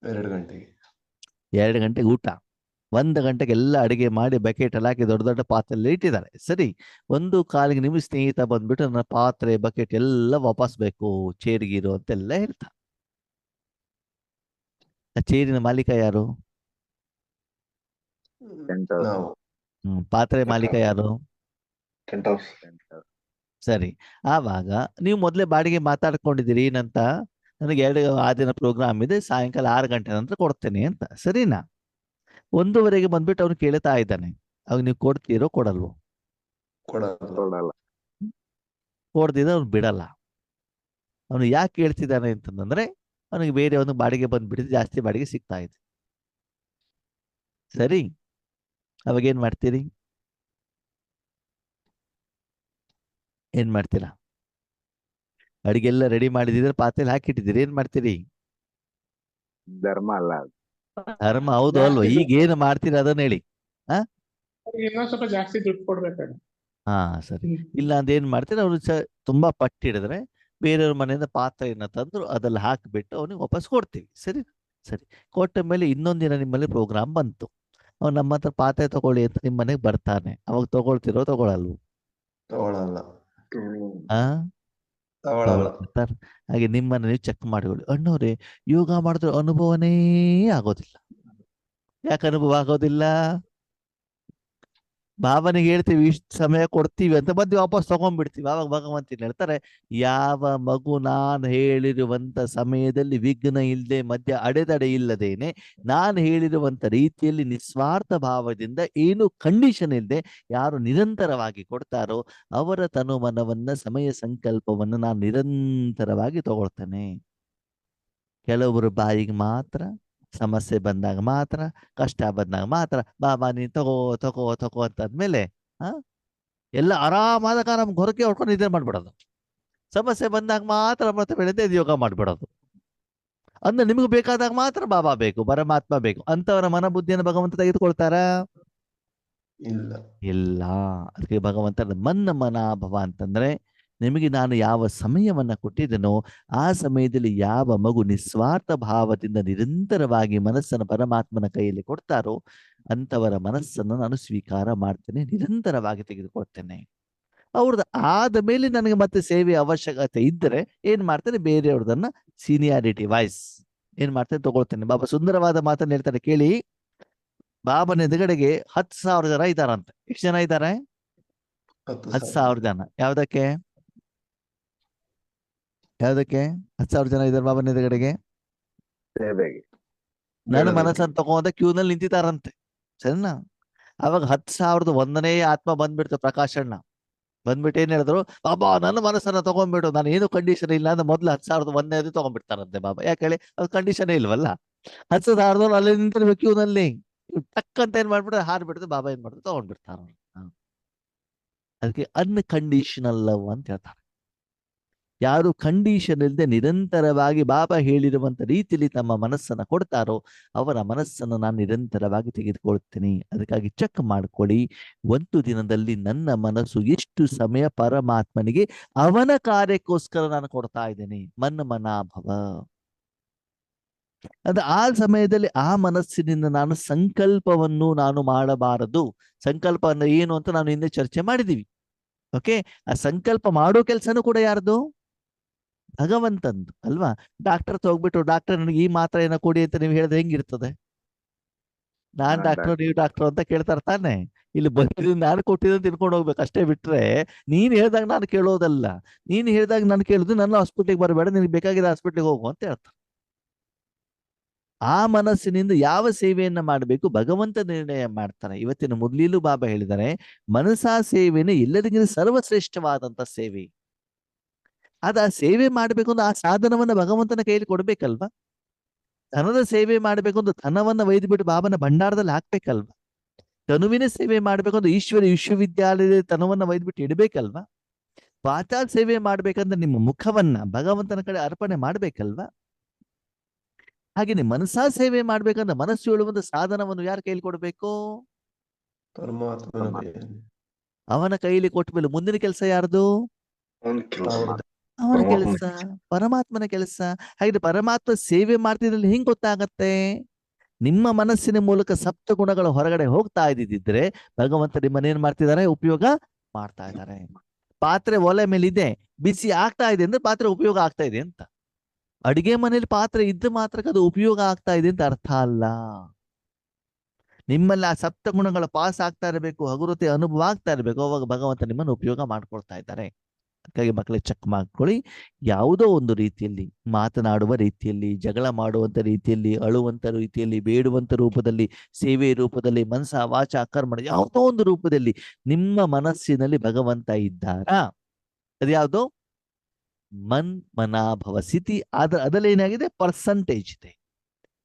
2 ಗಂಟೆಗೆ. 2 ಗಂಟೆಗೆ ಊಟ. 1 ಗಂಟೆಗೆ ಎಲ್ಲ ಅಡಿಗೆ ಮಾಡಿ ಬಕೆಟ್ ಎಲ್ಲ ಹಾಕಿ ದೊಡ್ಡ ದೊಡ್ಡ ಪಾತ್ರೆಯಲ್ಲಿ ಇಟ್ಟಿದ್ದಾರೆ. ಸರಿ, 1:15 ನಿಮ್ಮ ಸ್ನೇಹಿತ ಬಂದ್ಬಿಟ್ಟು ನನ್ನ ಪಾತ್ರೆ ಬಕೆಟ್ ಎಲ್ಲ ವಾಪಸ್ ಬೇಕು, ಚೇರಿಗಿರು ಅಂತೆಲ್ಲ ಹೇಳ್ತಾರೆ. ಆ ಚೇರಿನ ಮಾಲೀಕ ಯಾರು? ಪಾತ್ರೆ ಮಾಲೀಕ ಯಾರು? ಸರಿ, ಆವಾಗ ನೀವು ಮೊದಲೇ ಬಾಡಿಗೆ ಮಾತಾಡ್ಕೊಂಡಿದ್ದೀರಿ ಏನಂತ, ನನಗೆ 2 ದಿನ ಪ್ರೋಗ್ರಾಮ್ ಇದೆ, ಸಾಯಂಕಾಲ 6 ಗಂಟೆ ನಂತರ ಕೊಡ್ತೇನೆ ಅಂತ. ಸರಿನಾ? 1:15 ಬಂದ್ಬಿಟ್ಟು ಅವ್ನು ಕೇಳ್ತಾ ಇದ್ದಾನೆ, ಅವಾಗ ನೀವು ಕೊಡ್ತೀರೋ ಕೊಡಲ್ವೋ? ಕೊಡ್ದಿದ್ರೆ ಅವ್ನು ಬಿಡಲ್ಲ. ಅವನು ಯಾಕೆ ಕೇಳ್ತಿದ್ದಾನೆ ಅಂತಂದ್ರೆ ಅವನಿಗೆ ಬೇರೆ ಒಂದು ಬಾಡಿಗೆ ಬಂದ್ಬಿಟ್ಟಿದೆ, ಜಾಸ್ತಿ ಬಾಡಿಗೆ ಸಿಗ್ತಾ ಇದೆ. ಸರಿ, ಅವಾಗ ಏನ್ ಮಾಡ್ತೀರಿ? ಏನ್ ಮಾಡ್ತೀರಾ? ಅಡಿಗೆಲ್ಲ ರೆಡಿ ಮಾಡಿದಿದ್ರೆ ಪಾತ್ರೆಯಲ್ಲಿ ಹಾಕಿಟ್ಟಿದ್ದೀರಿ, ಏನ್ ಮಾಡ್ತೀರಿ? ಧರ್ಮ ಅಲ್ಲ, ಧರ್ಮ ಹೌದು ಅಲ್ವಾ? ಈಗ ಏನು ಮಾಡ್ತೀರಿ ಅದನ್ನ ಹೇಳಿ. ಸ್ವಲ್ಪ ಜಾಸ್ತಿ ದುಡ್ಡು ಕೊಡ್ಬೇಕಾದ್ರೆ. ಹಾ ಸರಿ, ಇಲ್ಲ ಅಂದ್ರೆ ಏನ್ ಮಾಡ್ತೀರಿ, ಅವ್ರು ತುಂಬಾ ಪಟ್ಟಿಡಿದ್ರೆ ಬೇರೆಯವ್ರ ಮನೆಯಿಂದ ಪಾತ್ರೆಯನ್ನ ತಂದ್ರು ಅದೆಲ್ಲ ಹಾಕಿಬಿಟ್ಟು ಅವನಿಗೆ ವಾಪಸ್ ಕೊಡ್ತೀವಿ. ಸರಿ ಸರಿ, ಕೊಟ್ಟ ಮೇಲೆ ಇನ್ನೊಂದಿನ ನಿಮ್ಮಲ್ಲಿ ಪ್ರೋಗ್ರಾಮ್ ಬಂತು, ಅವ್ನು ನಮ್ಮ ಹತ್ರ ಪಾತ್ರೆ ತಗೊಳ್ಳಿ ಅಂತ ನಿಮ್ಮ ಮನೆಗೆ ಬರ್ತಾನೆ, ಅವಾಗ ತಗೊಳ್ತಿರೋ ತಗೊಳಲ್ವ? ಹಾಗೆ ನಿಮ್ಮನ್ನ ನೀವು ಚೆಕ್ ಮಾಡಿಕೊಳ್ಳಿ. ಅಣ್ಣವ್ರೆ, ಯೋಗ ಮಾಡಿದ್ರೆ ಅನುಭವನೇ ಆಗೋದಿಲ್ಲ. ಯಾಕೆ ಅನುಭವ ಆಗೋದಿಲ್ಲ? ಬಾಬನಿಗೆ ಹೇಳ್ತೀವಿ ಇಷ್ಟು ಸಮಯ ಕೊಡ್ತೀವಿ ಅಂತ ಬಂದು ವಾಪಸ್ ತಗೊಂಡ್ಬಿಡ್ತೀವಿ. ಆವಾಗ ಭಗವಂತನ ಹೇಳ್ತಾರೆ, ಯಾವ ಮಗು ನಾನು ಹೇಳಿರುವಂತ ಸಮಯದಲ್ಲಿ ವಿಘ್ನ ಇಲ್ಲದೆ ಮಧ್ಯ ಅಡೆತಡೆ ಇಲ್ಲದೇನೆ ನಾನು ಹೇಳಿರುವಂತ ರೀತಿಯಲ್ಲಿ ನಿಸ್ವಾರ್ಥ ಭಾವದಿಂದ ಏನು ಕಂಡೀಷನ್ ಇಲ್ಲದೆ ಯಾರು ನಿರಂತರವಾಗಿ ಕೊಡ್ತಾರೋ ಅವರ ತನು ಮನವನ್ನ ಸಮಯ ಸಂಕಲ್ಪವನ್ನು ನಾನು ನಿರಂತರವಾಗಿ ತಗೊಳ್ತೇನೆ. ಕೆಲವರು ಬಾಯಿಗೆ ಮಾತ್ರ, ಸಮಸ್ಯೆ ಬಂದಾಗ ಮಾತ್ರ, ಕಷ್ಟ ಬಂದಾಗ ಮಾತ್ರ ಬಾಬಾ ನೀನ್ ತಗೋ ತಗೋ ತಗೋ ಅಂತಾದ್ಮೇಲೆ ಎಲ್ಲ ಆರಾಮಾದ ನಮ್ಗೆ ಹೊರಗೆ ಹೊಡ್ಕೊಂಡು ನಿದ್ರೆ ಮಾಡ್ಬಿಡೋದು. ಸಮಸ್ಯೆ ಬಂದಾಗ ಮಾತ್ರ ಮತ್ತೆ ಬೆಳೆದ ಯೋಗ ಮಾಡ್ಬಿಡೋದು. ಅಂದ್ರೆ ನಿಮ್ಗೆ ಬೇಕಾದಾಗ ಮಾತ್ರ ಬಾಬಾ ಬೇಕು, ಪರಮಾತ್ಮ ಬೇಕು ಅಂತವರ ಮನಬುದ್ಧಿಯನ್ನು ಭಗವಂತ ತೆಗೆದುಕೊಳ್ತಾರ? ಇಲ್ಲ. ಇಲ್ಲ. ಅದಕ್ಕೆ ಭಗವಂತ ಮನ್ನ ಮನಾಭವ ಅಂತಂದ್ರೆ ನಿಮಗೆ ನಾನು ಯಾವ ಸಮಯವನ್ನ ಕೊಟ್ಟಿದ್ದೇನೋ ಆ ಸಮಯದಲ್ಲಿ ಯಾವ ಮಗು ನಿಸ್ವಾರ್ಥ ಭಾವದಿಂದ ನಿರಂತರವಾಗಿ ಮನಸ್ಸನ್ನು ಪರಮಾತ್ಮನ ಕೈಯಲ್ಲಿ ಕೊಡ್ತಾರೋ ಅಂತವರ ಮನಸ್ಸನ್ನು ನಾನು ಸ್ವೀಕಾರ ಮಾಡ್ತೇನೆ, ನಿರಂತರವಾಗಿ ತೆಗೆದುಕೊಳ್ತೇನೆ. ಅವ್ರದ್ದು ಆದ ಮೇಲೆ ನನಗೆ ಮತ್ತೆ ಸೇವೆ ಅವಶ್ಯಕತೆ ಇದ್ದರೆ ಏನ್ ಮಾಡ್ತೇನೆ, ಬೇರೆಯವ್ರದನ್ನ ಸೀನಿಯಾರಿಟಿ ವೈಸ್ ಏನ್ ಮಾಡ್ತೇನೆ ತಗೊಳ್ತೇನೆ. ಬಾಬಾ ಸುಂದರವಾದ ಮಾತನ್ನ ಹೇಳ್ತಾರೆ ಕೇಳಿ. ಬಾಬನ ಎದುರುಗಡೆಗೆ 10,000 ಜನ ಇದ್ದಾರಂತೆ. ಎಷ್ಟು ಜನ ಇದ್ದಾರೆ? 10,000 ಜನ. ಯಾವ್ದಕ್ಕೆ 10,000 ಜನ ಇದ್ದಾರೆ ಬಾಬನ ಎದುರುಗಡೆಗೆ? ಸೇವೆಗೆ. ನನ್ನ ಮನಸ್ಸನ್ನು ತಗೊಂಡ ಕ್ಯೂನಲ್ಲಿ ನಿಂತಿದ್ದಾರಂತೆ. ಸರಿನಾ? ಅವಾಗ 10,001ನೇ ಆತ್ಮ ಬಂದ್ಬಿಡ್ತು. ಪ್ರಕಾಶಣ್ಣ ಬಂದ್ಬಿಟ್ಟು ಏನ್ ಹೇಳಿದ್ರು, ಬಾಬಾ ನನ್ನ ಮನಸ್ಸನ್ನ ತಗೊಂಡ್ಬಿಡು, ನಾನು ಏನು ಕಂಡೀಷನ್ ಇಲ್ಲ ಅಂದ್ರೆ ಮೊದ್ಲು 10,001ನೇದು ತಗೊಂಡ್ಬಿಡ್ತಾರಂತೆ ಬಾಬಾ. ಯಾಕೆ ಹೇಳಿ? ಅದು ಕಂಡೀಷನ್ ಇಲ್ವಲ್ಲ. 10,000 ಅಲ್ಲಿ ನಿಂತಿರ್ಬೇಕು ಕ್ಯೂನಲ್ಲಿ. ಟಕ್ಕಂತ ಏನ್ ಮಾಡ್ಬಿಟ್ರೆ ಹಾರ್ಬಿಡ್ತು. ಬಾಬಾ ಏನ್ ಮಾಡ್ತಾರೆ ತಗೊಂಡ್ಬಿಡ್ತಾರ. ಅದಕ್ಕೆ ಅನ್ಕಂಡೀಷನಲ್ ಲವ್ ಅಂತ ಹೇಳ್ತಾರೆ. ಯಾರು ಕಂಡೀಷನ್ ಇಲ್ಲದೆ ನಿರಂತರವಾಗಿ ಬಾಬಾ ಹೇಳಿರುವಂತ ರೀತಿಯಲ್ಲಿ ತಮ್ಮ ಮನಸ್ಸನ್ನ ಕೊಡ್ತಾರೋ ಅವರ ಮನಸ್ಸನ್ನು ನಾನು ನಿರಂತರವಾಗಿ ತೆಗೆದುಕೊಳ್ತೀನಿ. ಅದಕ್ಕಾಗಿ ಚೆಕ್ ಮಾಡ್ಕೊಳ್ಳಿ, ಒಂದು ದಿನದಲ್ಲಿ ನನ್ನ ಮನಸ್ಸು ಎಷ್ಟು ಸಮಯ ಪರಮಾತ್ಮನಿಗೆ ಅವನ ಕಾರ್ಯಕ್ಕೋಸ್ಕರ ನಾನು ಕೊಡ್ತಾ ಇದ್ದೇನೆ. ಮನ್ನ ಮನಾಭವ. ಅದು ಆ ಸಮಯದಲ್ಲಿ ಆ ಮನಸ್ಸಿನಿಂದ ನಾನು ಸಂಕಲ್ಪವನ್ನು ನಾನು ಮಾಡಬಾರದು. ಸಂಕಲ್ಪ ಅಂದ್ರೆ ಏನು ಅಂತ ನಾನು ಹಿಂದೆ ಚರ್ಚೆ ಮಾಡಿದೀವಿ. ಓಕೆ, ಆ ಸಂಕಲ್ಪ ಮಾಡೋ ಕೆಲಸನೂ ಕೂಡ ಯಾರ್ದು? ಭಗವಂತಂದು ಅಲ್ವಾ? ಡಾಕ್ಟರ್ ಹೋಗ್ಬಿಟ್ಟು ಡಾಕ್ಟರ್ ನನಗೆ ಈ ಮಾತ್ರೆ ಏನೋ ಕೊಡಿ ಅಂತ ನೀವು ಹೇಳಿದ್ರೆ ಹೆಂಗಿರ್ತದೆ? ನಾನ್ ಡಾಕ್ಟರ್ ನೀವು ಡಾಕ್ಟರ್ ಅಂತ ಕೇಳ್ತಾರ ತಾನೆ. ಇಲ್ಲಿ ಬಂದಿದ್ದು ನಾನು ಕೊಟ್ಟಿದ್ದು ತಿನ್ಕೊಂಡು ಹೋಗ್ಬೇಕು ಅಷ್ಟೇ, ಬಿಟ್ರೆ ನೀನ್ ಹೇಳ್ದಾಗ ನಾನು ಕೇಳೋದಲ್ಲ. ನೀನ್ ಹೇಳ್ದಾಗ ನಾನು ಕೇಳುದು ನನ್ನ ಹಾಸ್ಪಿಟ್ಲಿಗೆ ಬರಬೇಡ, ನಿನ್ಗೆ ಬೇಕಾಗಿರೋ ಹಾಸ್ಪಿಟ್ಲಿಗೆ ಹೋಗು ಅಂತ ಹೇಳ್ತಾರೆ. ಆ ಮನಸ್ಸಿನಿಂದ ಯಾವ ಸೇವೆಯನ್ನ ಮಾಡಬೇಕು ಭಗವಂತ ನಿರ್ಣಯ ಮಾಡ್ತಾನೆ. ಇವತ್ತಿನ ಮುರ್ಲಿಲೂ ಬಾಬಾ ಹೇಳಿದ್ದಾರೆ, ಮನಸಾ ಸೇವೆನೇ ಎಲ್ಲರಿಗಿಂತ ಸರ್ವಶ್ರೇಷ್ಠವಾದಂತ ಸೇವೆ. ಆ ಸೇವೆ ಮಾಡ್ಬೇಕು ಅಂದ್ರೆ ಆ ಸಾಧನವನ್ನ ಭಗವಂತನ ಕೈಯಲ್ಲಿ ಕೊಡ್ಬೇಕಲ್ವಾ? ಧನದ ಸೇವೆ ಮಾಡ್ಬೇಕು ಅಂದ್ರೆ ಧನವನ್ನ ಒಯ್ದುಬಿಟ್ಟು ಬಾಬನ ಭಂಡಾರದಲ್ಲಿ ಹಾಕ್ಬೇಕಲ್ವಾ? ತನುವಿನ ಸೇವೆ ಮಾಡ್ಬೇಕು ಅಂದ್ರೆ ಈಶ್ವರ ವಿಶ್ವವಿದ್ಯಾಲಯದ ತನವನ್ನ ಒಯ್ದುಬಿಟ್ಟು ಇಡ್ಬೇಕಲ್ವಾ? ಪಾತಾಳ ಸೇವೆ ಮಾಡ್ಬೇಕಂದ್ರೆ ನಿಮ್ಮ ಮುಖವನ್ನ ಭಗವಂತನ ಕಡೆ ಅರ್ಪಣೆ ಮಾಡ್ಬೇಕಲ್ವಾ? ಹಾಗೇನೆ ಮನಸಾ ಸೇವೆ ಮಾಡ್ಬೇಕಂದ್ರೆ ಮನಸ್ಸು ಹೇಳುವಂತ ಸಾಧನವನ್ನು ಯಾರ ಕೈಯಲ್ಲಿ ಕೊಡ್ಬೇಕು? ಪರಮಾತ್ಮನ ಕೈಯಲ್ಲಿ. ಅವನ ಕೈಯಲ್ಲಿ ಕೊಟ್ಟ ಮೇಲೆ ಮುಂದಿನ ಕೆಲಸ ಯಾರ್ದು? ಅವನ ಕೆಲಸ, ಪರಮಾತ್ಮನ ಕೆಲಸ. ಹಾಗೆ ಪರಮಾತ್ಮ ಸೇವೆ ಮಾಡ್ತಿದ್ರಲ್ಲಿ ಹೆಂಗ್ ಗೊತ್ತಾಗತ್ತೆ? ನಿಮ್ಮ ಮನಸ್ಸಿನ ಮೂಲಕ ಸಪ್ತ ಗುಣಗಳ ಹೊರಗಡೆ ಹೋಗ್ತಾ ಇದ್ದಿದ್ರೆ ಭಗವಂತ ನಿಮ್ಮನ್ನೇನ್ ಮಾಡ್ತಿದ್ದಾರೆ? ಉಪಯೋಗ ಮಾಡ್ತಾ ಇದ್ದಾರೆ. ಪಾತ್ರೆ ಒಲೆ ಮೇಲೆ ಇದೆ, ಬಿಸಿ ಆಗ್ತಾ ಇದೆ ಅಂದ್ರೆ ಪಾತ್ರೆ ಉಪಯೋಗ ಆಗ್ತಾ ಇದೆ ಅಂತ. ಅಡಿಗೆ ಮನೇಲಿ ಪಾತ್ರೆ ಇದ್ದ ಮಾತ್ರಕ್ಕೆ ಅದು ಉಪಯೋಗ ಆಗ್ತಾ ಇದೆ ಅಂತ ಅರ್ಥ ಅಲ್ಲ. ನಿಮ್ಮಲ್ಲಿ ಆ ಸಪ್ತ ಗುಣಗಳ ಪಾಸ್ ಆಗ್ತಾ ಇರಬೇಕು, ಹಗುರತೆ ಅನುಭವ ಆಗ್ತಾ ಇರಬೇಕು. ಅವಾಗ ಭಗವಂತ ನಿಮ್ಮನ್ನು ಉಪಯೋಗ ಮಾಡ್ಕೊಳ್ತಾ ಇದ್ದಾರೆ. ಅದಕ್ಕಾಗಿ ಮಕ್ಕಳಿಗೆ ಚೆಕ್ ಮಾಡ್ಕೊಳ್ಳಿ. ಯಾವುದೋ ಒಂದು ರೀತಿಯಲ್ಲಿ ಮಾತನಾಡುವ ರೀತಿಯಲ್ಲಿ, ಜಗಳ ಮಾಡುವಂತ ರೀತಿಯಲ್ಲಿ, ಅಳುವಂತ ರೀತಿಯಲ್ಲಿ, ಬೇಡುವಂತ ರೂಪದಲ್ಲಿ, ಸೇವೆ ರೂಪದಲ್ಲಿ, ಮನಸ ವಾಚ ಕರ್ಮ ಯಾವುದೋ ಒಂದು ರೂಪದಲ್ಲಿ ನಿಮ್ಮ ಮನಸ್ಸಿನಲ್ಲಿ ಭಗವಂತ ಇದ್ದಾರಾ? ಅದ್ಯಾವುದೋ ಮನ್ ಮನಾಭವ ಸ್ಥಿತಿ. ಅದರಲ್ಲಿ ಏನಾಗಿದೆ? ಪರ್ಸಂಟೇಜ್ ಇದೆ.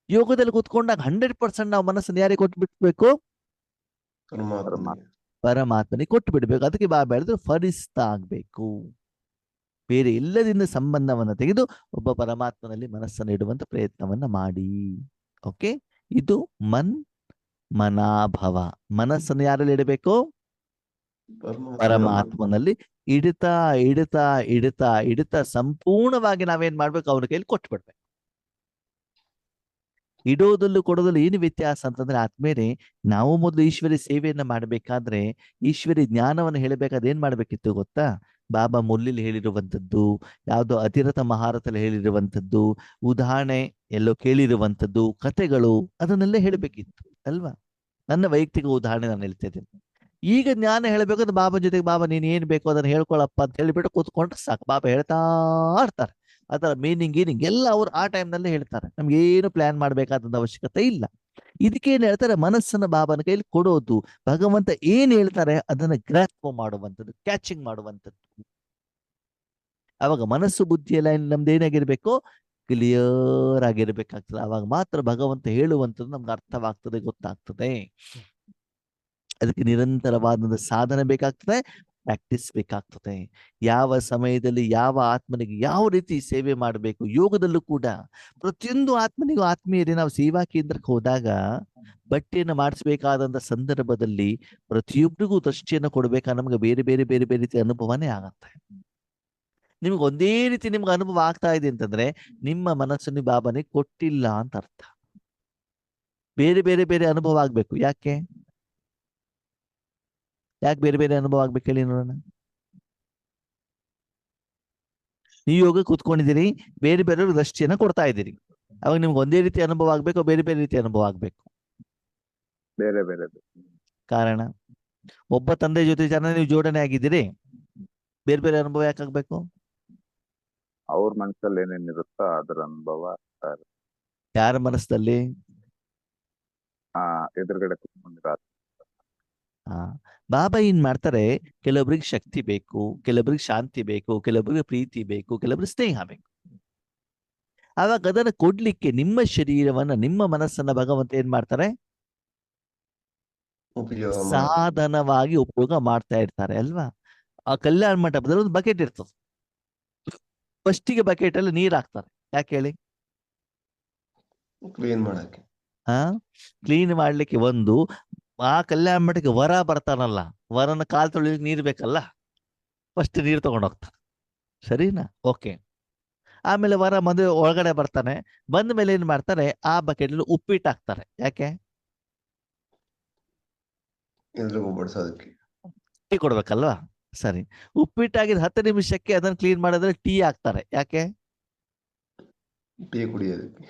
ಯೋಗದಲ್ಲಿ ಕೂತ್ಕೊಂಡಾಗ 100% ನಾವು ಮನಸ್ಸನ್ನು ಯಾರಿಗೆ ಕೊಟ್ಟು ಬಿಟ್ಬೇಕು? ಪರಮಾತ್ಮನಿಗೆ ಕೊಟ್ಟು ಬಿಡ್ಬೇಕು. ಅದಕ್ಕೆ ಬಾಬಾ ಹೇಳಿದ್ರು ಫರಿಸ್ತಾ ಆಗ್ಬೇಕು. ಬೇರೆ ಎಲ್ಲದಿಂದ ಸಂಬಂಧವನ್ನ ತೆಗೆದು ಒಬ್ಬ ಪರಮಾತ್ಮನಲ್ಲಿ ಮನಸ್ಸನ್ನು ಇಡುವಂತ ಪ್ರಯತ್ನವನ್ನ ಮಾಡಿ. ಓಕೆ, ಇದು ಮನಾಭವ. ಮನಸ್ಸನ್ನು ಯಾರಲ್ಲಿ ಇಡಬೇಕು? ಪರಮಾತ್ಮನಲ್ಲಿ ಇಡ್ತಾ ಇಡ್ತಾ ಇಡ್ತಾ ಇಡ್ತಾ ಸಂಪೂರ್ಣವಾಗಿ ನಾವೇನ್ ಮಾಡ್ಬೇಕು? ಅವನ ಕೈಯಲ್ಲಿ ಕೊಟ್ಟು ಬಿಡ್ಬೇಕು. ಇಡೋದಲ್ಲೂ ಕೊಡೋದಲ್ಲೂ ಏನು ವ್ಯತ್ಯಾಸ ಅಂತಂದ್ರೆ, ಆದ್ಮೇಲೆ ನಾವು ಮೊದಲು ಈಶ್ವರಿ ಸೇವೆಯನ್ನ ಮಾಡ್ಬೇಕಾದ್ರೆ ಈಶ್ವರಿ ಜ್ಞಾನವನ್ನು ಹೇಳಬೇಕಾದ್ರೆ ಏನ್ ಮಾಡ್ಬೇಕಿತ್ತು ಗೊತ್ತಾ? ಬಾಬಾ ಮುಲ್ಲಿಲಿ ಹೇಳಿರುವಂಥದ್ದು, ಯಾವುದೋ ಅತಿರಥ ಮಹಾರಥಲ್ಲಿ ಹೇಳಿರುವಂಥದ್ದು, ಉದಾಹರಣೆ ಎಲ್ಲೋ ಕೇಳಿರುವಂಥದ್ದು, ಕಥೆಗಳು, ಅದನ್ನೆಲ್ಲ ಹೇಳಬೇಕಿತ್ತು ಅಲ್ವಾ? ನನ್ನ ವೈಯಕ್ತಿಕ ಉದಾಹರಣೆ ನಾನು ಹೇಳ್ತಾ ಇದ್ದೇನೆ. ಈಗ ಜ್ಞಾನ ಹೇಳ್ಬೇಕಂದ್ರೆ ಬಾಬಾ ಜೊತೆಗೆ ಬಾಬಾ ನೀನ್ ಏನ್ ಬೇಕು ಅದನ್ನ ಹೇಳ್ಕೊಳಪ್ಪ ಅಂತ ಹೇಳಿಬಿಟ್ಟು ಕೂತ್ಕೊಂಡ್ರೆ ಸಾಕು, ಬಾಬಾ ಹೇಳ್ತಾ ಇರ್ತಾರೆ. ಅದರ ಮೀನಿಂಗ್ ಎಲ್ಲ ಅವ್ರು ಆ ಟೈಮ್ನಲ್ಲೇ ಹೇಳ್ತಾರೆ. ನಮ್ಗೆ ಏನು ಪ್ಲಾನ್ ಮಾಡ್ಬೇಕಾದಂತ ಅವಶ್ಯಕತೆ ಇಲ್ಲ. ಇದಕ್ಕೇನ್ ಹೇಳ್ತಾರೆ, ಮನಸ್ಸನ್ನ ಬಾಬಾನ ಕೈಲಿ ಕೊಡೋದು. ಭಗವಂತ ಏನ್ ಹೇಳ್ತಾರೆ ಅದನ್ನ ಗ್ರಾಸ್ಪ್ ಮಾಡುವಂಥದ್ದು, ಕ್ಯಾಚಿಂಗ್ ಮಾಡುವಂಥದ್ದು. ಅವಾಗ ಮನಸ್ಸು ಬುದ್ಧಿ ಎಲ್ಲ ನಮ್ದು ಏನಾಗಿರ್ಬೇಕು, ಕ್ಲಿಯರ್ ಆಗಿರ್ಬೇಕಾಗ್ತದೆ. ಅವಾಗ ಮಾತ್ರ ಭಗವಂತ ಹೇಳುವಂಥದ್ದು ನಮ್ಗೆ ಅರ್ಥವಾಗ್ತದೆ, ಗೊತ್ತಾಗ್ತದೆ. ಅದಕ್ಕೆ ನಿರಂತರವಾದ ಸಾಧನೆ ಬೇಕಾಗ್ತದೆ, ಪ್ರಾಕ್ಟೀಸ್ ಬೇಕಾಗ್ತದೆ. ಯಾವ ಸಮಯದಲ್ಲಿ ಯಾವ ಆತ್ಮನಿಗೆ ಯಾವ ರೀತಿ ಸೇವೆ ಮಾಡಬೇಕು. ಯೋಗದಲ್ಲೂ ಕೂಡ ಪ್ರತಿಯೊಂದು ಆತ್ಮನಿಗೂ ಆತ್ಮೀಯರೇ ನಾವು ಸೇವಾ ಕೇಂದ್ರಕ್ಕೆ ಹೋದಾಗ ಬಟ್ಟೆಯನ್ನು ಮಾಡಿಸ್ಬೇಕಾದಂತ ಸಂದರ್ಭದಲ್ಲಿ ಪ್ರತಿಯೊಬ್ಬರಿಗೂ ದೃಷ್ಟಿಯನ್ನು ಕೊಡ್ಬೇಕಾ, ನಮ್ಗೆ ಬೇರೆ ಬೇರೆ ಬೇರೆ ಬೇರೆ ರೀತಿ ಅನುಭವನೇ ಆಗತ್ತೆ. ನಿಮ್ಗೆ ಒಂದೇ ರೀತಿ ನಿಮ್ಗೆ ಅನುಭವ ಆಗ್ತಾ ಇದೆ ಅಂತಂದ್ರೆ ನಿಮ್ಮ ಮನಸ್ಸನ್ನು ಬಾಬಾನಿಗೆ ಕೊಟ್ಟಿಲ್ಲ ಅಂತ ಅರ್ಥ. ಬೇರೆ ಬೇರೆ ಬೇರೆ ಅನುಭವ ಆಗ್ಬೇಕು. ಯಾಕೆ ಬೇರೆ ಬೇರೆ ಅನುಭವ ಆಗ್ಬೇಕು ಹೇಳಿ ನೋಡೋಣ. ನೀವು ಯೋಗ ಕೂತ್ಕೊಂಡಿದ್ದೀರಿ, ಬೇರೆ ಬೇರೆ ದೃಷ್ಟಿಯನ್ನ ಕೊಡ್ತಾ ಇದ್ದೀರಿ. ಅವಾಗ ನಿಮ್ಗೆ ಒಂದೇ ರೀತಿ ಅನುಭವ ಆಗ್ಬೇಕು, ಬೇರೆ ಬೇರೆ ರೀತಿ ಅನುಭವ ಆಗ್ಬೇಕು? ಬೇರೆ ಬೇರೆ. ಕಾರಣ, ಒಬ್ಬ ತಂದೆ ಜೊತೆ ಜನ ನೀವು ಜೋಡಣೆ ಆಗಿದ್ದೀರಿ, ಬೇರೆ ಬೇರೆ ಅನುಭವ ಯಾಕಾಗ್ಬೇಕು? ಅವ್ರ ಮನಸ್ಸಲ್ಲಿ ಏನೇನಿರುತ್ತೋ ಅದರ ಅನುಭವ. ಯಾರ ಮನಸ್ಸಲ್ಲಿ? ಎದುರುಗಡೆ ಕುತ್ಕೊಂಡಿರೋ. ಬಾಬಾ ಏನ್ ಮಾಡ್ತಾರೆ, ಕೆಲವೊಬ್ರಿಗೆ ಶಕ್ತಿ ಬೇಕು, ಕೆಲವೊಬ್ರಿಗೆ ಶಾಂತಿ ಬೇಕು, ಕೆಲವೊಬ್ರಿಗೆ ಪ್ರೀತಿ ಬೇಕು, ಕೆಲವೊಬ್ರಿಗೆ ಸ್ನೇಹ ಬೇಕು. ಆವಾಗ ಅದನ್ನ ಕೊಡ್ಲಿಕ್ಕೆ ನಿಮ್ಮ ಶರೀರವನ್ನ, ನಿಮ್ಮ ಮನಸ್ಸನ್ನ ಭಗವಂತ ಏನ್ ಮಾಡ್ತಾರೆ, ಸಾಧನವಾಗಿ ಉಪಯೋಗ ಮಾಡ್ತಾ ಇರ್ತಾರೆ ಅಲ್ವಾ. ಆ ಕಲ್ಯಾಣ ಮಂಟಪದಲ್ಲಿ ಒಂದು ಬಕೆಟ್ ಇರ್ತದೆ. ಫಸ್ಟಿಗೆ ಬಕೆಟ್ ಅಲ್ಲಿ ನೀರ್ ಹಾಕ್ತಾರೆ. ಯಾಕೆ ಹೇಳಿ? ಕ್ಲೀನ್ ಮಾಡಕ್ಕೆ. ಕ್ಲೀನ್ ಮಾಡ್ಲಿಕ್ಕೆ. ಒಂದು ಆ ಕಲ್ಯಾಣ ಮಂಟಪಕ್ಕೆ ವರ ಬರ್ತಾನಲ್ಲ, ವರನ ಕಾಲ್ ತೊಳಿಲಿಕ್ಕೆ ನೀರ್ ಬೇಕಲ್ಲ, ಫಸ್ಟ್ ನೀರ್ ತಗೊಂಡ್ ಹೋಗ್ತಾರೆ. ಸರಿನಾ? ಓಕೆ. ಆಮೇಲೆ ವರ ಮದುವೆ ಒಳಗಡೆ ಬರ್ತಾನೆ, ಬಂದ ಮೇಲೆ ಏನ್ ಮಾಡ್ತಾರೆ, ಆ ಬಕೆಟ್ ಅಲ್ಲಿ ಉಪ್ಪಿಟ್ಟು ಹಾಕ್ತಾರೆ. ಯಾಕೆ? ಎಲ್ರಿಗೂ ಬಡಿಸೋದಕ್ಕೆ. ಟೀ ಕೊಡ್ಬೇಕಲ್ವಾ. ಸರಿ, ಉಪ್ಪಿಟ್ಟಾಗಿದ್ 10 ನಿಮಿಷಕ್ಕೆ ಅದನ್ನ ಕ್ಲೀನ್ ಮಾಡಿದ್ರೆ ಟೀ ಹಾಕ್ತಾರೆ. ಯಾಕೆ? ಟೀ ಕುಡಿಯೋದಕ್ಕೆ.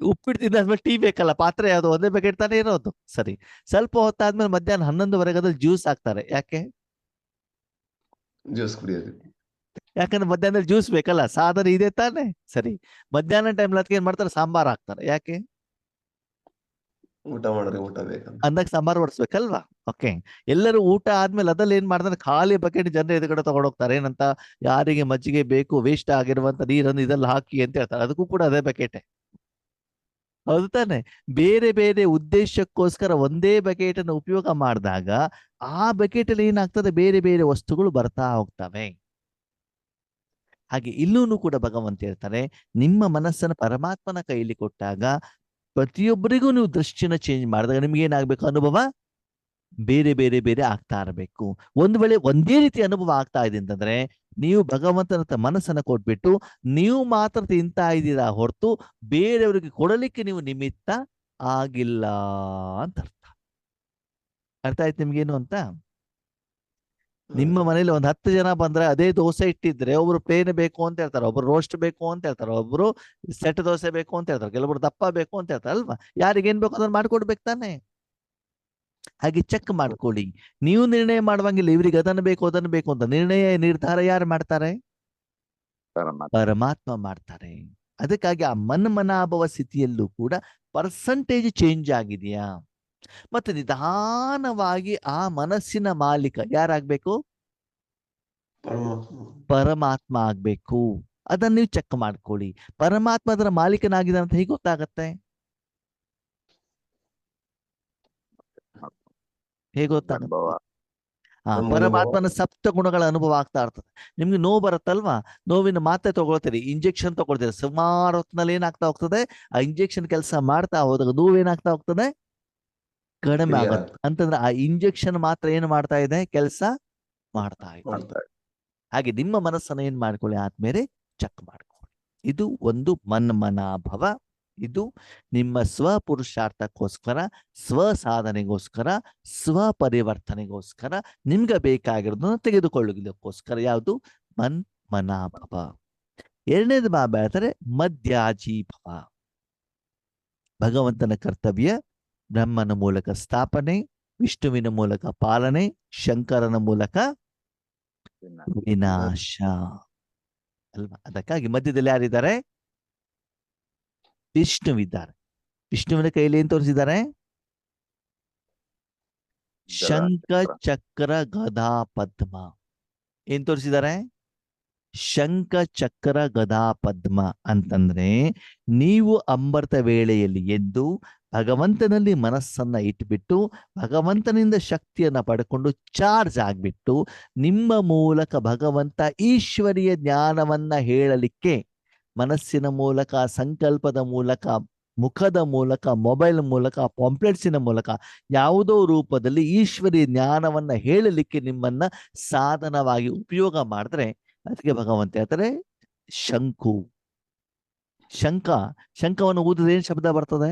ಉಪ್ಪಿಟ್ಟು ತಿಂದಾದ್ಮೇಲೆ ಟೀ ಬೇಕಲ್ಲ, ಪಾತ್ರೆ ಯಾವ್ದು ಒಂದೇ ಬಕೆಟ್ ತಾನೇ ಇರೋದು. ಸರಿ, ಸ್ವಲ್ಪ ಹೊತ್ತಾದ್ಮೇಲೆ ಮಧ್ಯಾಹ್ನ 11:30 ಅದ್ರಲ್ಲಿ ಜ್ಯೂಸ್ ಹಾಕ್ತಾರೆ. ಯಾಕೆ? ಜ್ಯೂಸ್ ಕುಡಿಯೋದಕ್ಕೆ. ಯಾಕಂದ್ರೆ ಮಧ್ಯಾಹ್ನದಲ್ಲಿ ಜ್ಯೂಸ್ ಬೇಕಲ್ಲ, ಸಾಧನ ಇದೆ ತಾನೆ. ಸರಿ, ಮಧ್ಯಾಹ್ನ ಟೈಮ್ ಅದಕ್ಕೆ ಏನ್ ಮಾಡ್ತಾರೆ, ಸಾಂಬಾರ್ ಹಾಕ್ತಾರೆ. ಯಾಕೆ? ಊಟ ಮಾಡಿದ್ರೆ ಊಟ ಬೇಕಂತ. ಅಂದಾಗ ಸಾಂಬಾರ್ ಬಡಿಸ್ಬೇಕಲ್ವಾ. ಓಕೆ. ಎಲ್ಲರೂ ಊಟ ಆದ್ಮೇಲೆ ಅದ್ರಲ್ಲಿ ಏನ್ ಮಾಡ್ತಾರೆ, ಖಾಲಿ ಬಕೆಟ್ ಜನರು ಎದುರುಗಡೆ ತಗೊಂಡೋಗ್ತಾರೆ. ಏನಂತ, ಯಾರಿಗೆ ಮಜ್ಜಿಗೆ ಬೇಕು, ವೇಸ್ಟ್ ಆಗಿರುವಂತ ನೀರನ್ನು ಇದೆಲ್ಲ ಹಾಕಿ ಅಂತ ಹೇಳ್ತಾರೆ. ಅದಕ್ಕೂ ಕೂಡ ಅದೇ ಬಕೆಟೆ, ಹೌದು ತಾನೆ. ಬೇರೆ ಬೇರೆ ಉದ್ದೇಶಕ್ಕೋಸ್ಕರ ಒಂದೇ ಬಕೆಟ್ ಅನ್ನು ಉಪಯೋಗ ಮಾಡಿದಾಗ ಆ ಬಕೆಟ್ ಅಲ್ಲಿ ಏನಾಗ್ತದೆ, ಬೇರೆ ಬೇರೆ ವಸ್ತುಗಳು ಬರ್ತಾ ಹೋಗ್ತವೆ. ಹಾಗೆ ಇಲ್ಲೂ ಕೂಡ ಭಗವಂತ ಹೇಳ್ತಾರೆ, ನಿಮ್ಮ ಮನಸ್ಸನ್ನು ಪರಮಾತ್ಮನ ಕೈಲಿ ಕೊಟ್ಟಾಗ ಪ್ರತಿಯೊಬ್ಬರಿಗೂ ನೀವು ದೃಷ್ಟಿನ ಚೇಂಜ್ ಮಾಡಿದಾಗ ನಿಮ್ಗೆ ಏನಾಗ್ಬೇಕು, ಅನುಭವ ಬೇರೆ ಬೇರೆ ಬೇರೆ ಆಗ್ತಾ ಇರಬೇಕು. ಒಂದು ವೇಳೆ ಒಂದೇ ರೀತಿ ಅನುಭವ ಆಗ್ತಾ ಇದೆ ಅಂತಂದ್ರೆ ನೀವು ಭಗವಂತನ ಮನಸ್ಸನ್ನ ಕೊಟ್ಬಿಟ್ಟು ನೀವು ಮಾತ್ರ ತಿಂತಾ ಇದ್ದೀರಾ ಹೊರತು ಬೇರೆಯವರಿಗೆ ಕೊಡಲಿಕ್ಕೆ ನೀವು ನಿಮಿತ್ತ ಆಗಿಲ್ಲ ಅಂತ ಅರ್ಥ. ಅರ್ಥ ಆಯ್ತು ನಿಮ್ಗೇನು ಅಂತ? ನಿಮ್ಮ ಮನೇಲಿ 10 ಜನ ಬಂದ್ರೆ ಅದೇ ದೋಸೆ ಇಟ್ಟಿದ್ರೆ ಒಬ್ರು ಪ್ಲೇನ್ ಬೇಕು ಅಂತ ಹೇಳ್ತಾರೆ, ಒಬ್ರು ರೋಸ್ಟ್ ಬೇಕು ಅಂತ ಹೇಳ್ತಾರೆ, ಒಬ್ರು ಸೆಟ್ ದೋಸೆ ಬೇಕು ಅಂತ ಹೇಳ್ತಾರೆ, ಕೆಲವೊಬ್ರು ದಪ್ಪ ಬೇಕು ಅಂತ ಹೇಳ್ತಾರೆ ಅಲ್ವಾ. ಯಾರಿಗೇನ್ ಬೇಕು ಅದನ್ನ ಮಾಡ್ಕೊಡ್ಬೇಕು ತಾನೆ. ಹಾಗೆ ಚೆಕ್ ಮಾಡ್ಕೊಳ್ಳಿ. ನೀವು ನಿರ್ಣಯ ಮಾಡುವಂಗಿಲ್ಲ ಇವ್ರಿಗೆ ಅದನ್ನು ಬೇಕು ಅದನ್ನು ಬೇಕು ಅಂತ. ನಿರ್ಧಾರ ಯಾರು ಮಾಡ್ತಾರೆ? ಪರಮಾತ್ಮ ಮಾಡ್ತಾರೆ. ಅದಕ್ಕಾಗಿ ಆ ಮನ್ಮನಾಭವ ಸ್ಥಿತಿಯಲ್ಲೂ ಕೂಡ ಪರ್ಸೆಂಟೇಜ್ ಚೇಂಜ್ ಆಗಿದೆಯಾ, ಮತ್ತೆ ನಿಧಾನವಾಗಿ ಆ ಮನಸ್ಸಿನ ಮಾಲೀಕ ಯಾರಾಗ್ಬೇಕು? ಪರಮಾತ್ಮ ಆಗ್ಬೇಕು. ಅದನ್ನ ನೀವು ಚೆಕ್ ಮಾಡ್ಕೊಳ್ಳಿ. ಪರಮಾತ್ಮ ಅದರ ಮಾಲೀಕನಾಗಿದ್ದಾನೆ ಅಂತ ಹೇಗೆ ಗೊತ್ತಾಗತ್ತೆ? ಹೇಗೆ ಗೊತ್ತಾಗುತ್ತೆ? ಪರಮಾತ್ಮನ ಸಪ್ತ ಗುಣಗಳ ಅನುಭವ ಆಗ್ತಾ ಇರ್ತದೆ. ನಿಮ್ಗೆ ನೋವು ಬರುತ್ತಲ್ವಾ, ನೋವಿನ ಮಾತ್ರೆ ತಗೊಳ್ತೀರಿ, ಇಂಜೆಕ್ಷನ್ ತಗೊಳ್ತೀರಿ, ಸುಮಾರು ಹೊತ್ತಿನಲ್ಲಿ ಏನಾಗ್ತಾ ಹೋಗ್ತದೆ, ಆ ಇಂಜೆಕ್ಷನ್ ಕೆಲಸ ಮಾಡ್ತಾ ಹೋದಾಗ ನೋವೇನಾಗ್ತಾ ಹೋಗ್ತದೆ, ಕಡಿಮೆ ಆಗುತ್ತೆ. ಅಂತಂದ್ರೆ ಆ ಇಂಜೆಕ್ಷನ್ ಮಾತ್ರ ಏನು ಮಾಡ್ತಾ ಇದೆ, ಕೆಲಸ ಮಾಡ್ತಾ ಇದೆ. ಹಾಗೆ ನಿಮ್ಮ ಮನಸ್ಸನ್ನ ಏನ್ ಮಾಡ್ಕೊಳ್ಳಿ, ಆದ್ಮೇಲೆ ಚೆಕ್ ಮಾಡ್ಕೊಳ್ಳಿ. ಇದು ಒಂದು ಮನ್ಮನಾಭವ. ಇದು ನಿಮ್ಮ ಸ್ವಪುರುಷಾರ್ಥಕ್ಕೋಸ್ಕರ, ಸ್ವಸಾಧನೆಗೋಸ್ಕರ, ಸ್ವಪರಿವರ್ತನೆಗೋಸ್ಕರ ನಿಮ್ಗೆ ಬೇಕಾಗಿರೋದನ್ನ ತೆಗೆದುಕೊಳ್ಳುವುದಕ್ಕೋಸ್ಕರ. ಯಾವುದು? ಮನ್ಮನಾಭವ. ಎರಡನೇದು ಬಾಬಾ ಹೇಳ್ತಾರೆ ಮಧ್ಯಾಜೀಭವ. ಭಗವಂತನ ಕರ್ತವ್ಯ ಬ್ರಹ್ಮನ ಮೂಲಕ ಸ್ಥಾಪನೆ, ವಿಷ್ಣುವಿನ ಮೂಲಕ ಪಾಲನೆ, ಶಂಕರನ ಮೂಲಕ ವಿನಾಶ ಅಲ್ವಾ? ಅದಕ್ಕಾಗಿ ಮಧ್ಯದಲ್ಲಿ ಯಾರಿದ್ದಾರೆ? ವಿಷ್ಣುವಿದ್ದಾರೆ. ವಿಷ್ಣುವಿನ ಕೈಯಲ್ಲಿ ಏನ್ ತೋರಿಸಿದ್ದಾರೆ? ಶಂಖ ಚಕ್ರ ಗದಾ ಪದ್ಮ. ಏನ್ ತೋರಿಸಿದ್ದಾರೆ? ಶಂಖ ಚಕ್ರ ಗದಾ ಪದ್ಮ ಅಂತಂದ್ರೆ ನೀವು ಅಮೃತ ವೇಳೆಯಲ್ಲಿ ಎದ್ದು ಭಗವಂತನಲ್ಲಿ ಮನಸ್ಸನ್ನ ಇಟ್ಬಿಟ್ಟು ಭಗವಂತನಿಂದ ಶಕ್ತಿಯನ್ನ ಪಡ್ಕೊಂಡು ಚಾರ್ಜ್ ಆಗ್ಬಿಟ್ಟು ನಿಮ್ಮ ಮೂಲಕ ಭಗವಂತ ಈಶ್ವರಿಯ ಜ್ಞಾನವನ್ನ ಹೇಳಲಿಕ್ಕೆ ಮನಸ್ಸಿನ ಮೂಲಕ, ಸಂಕಲ್ಪದ ಮೂಲಕ, ಮುಖದ ಮೂಲಕ, ಮೊಬೈಲ್ ಮೂಲಕ, ಪಾಂಪ್ಲೆಟ್ಸಿನ ಮೂಲಕ ಯಾವುದೋ ರೂಪದಲ್ಲಿ ಈಶ್ವರಿಯ ಜ್ಞಾನವನ್ನ ಹೇಳಲಿಕ್ಕೆ ನಿಮ್ಮನ್ನ ಸಾಧನವಾಗಿ ಉಪಯೋಗ ಮಾಡಿದ್ರೆ ಅದಕ್ಕೆ ಭಗವಂತ ಹೇಳ್ತಾರೆ ಶಂಕು. ಶಂಖವನ್ನು ಊದಿದ್ರೆ ಏನ್ ಶಬ್ದ ಬರ್ತದೆ?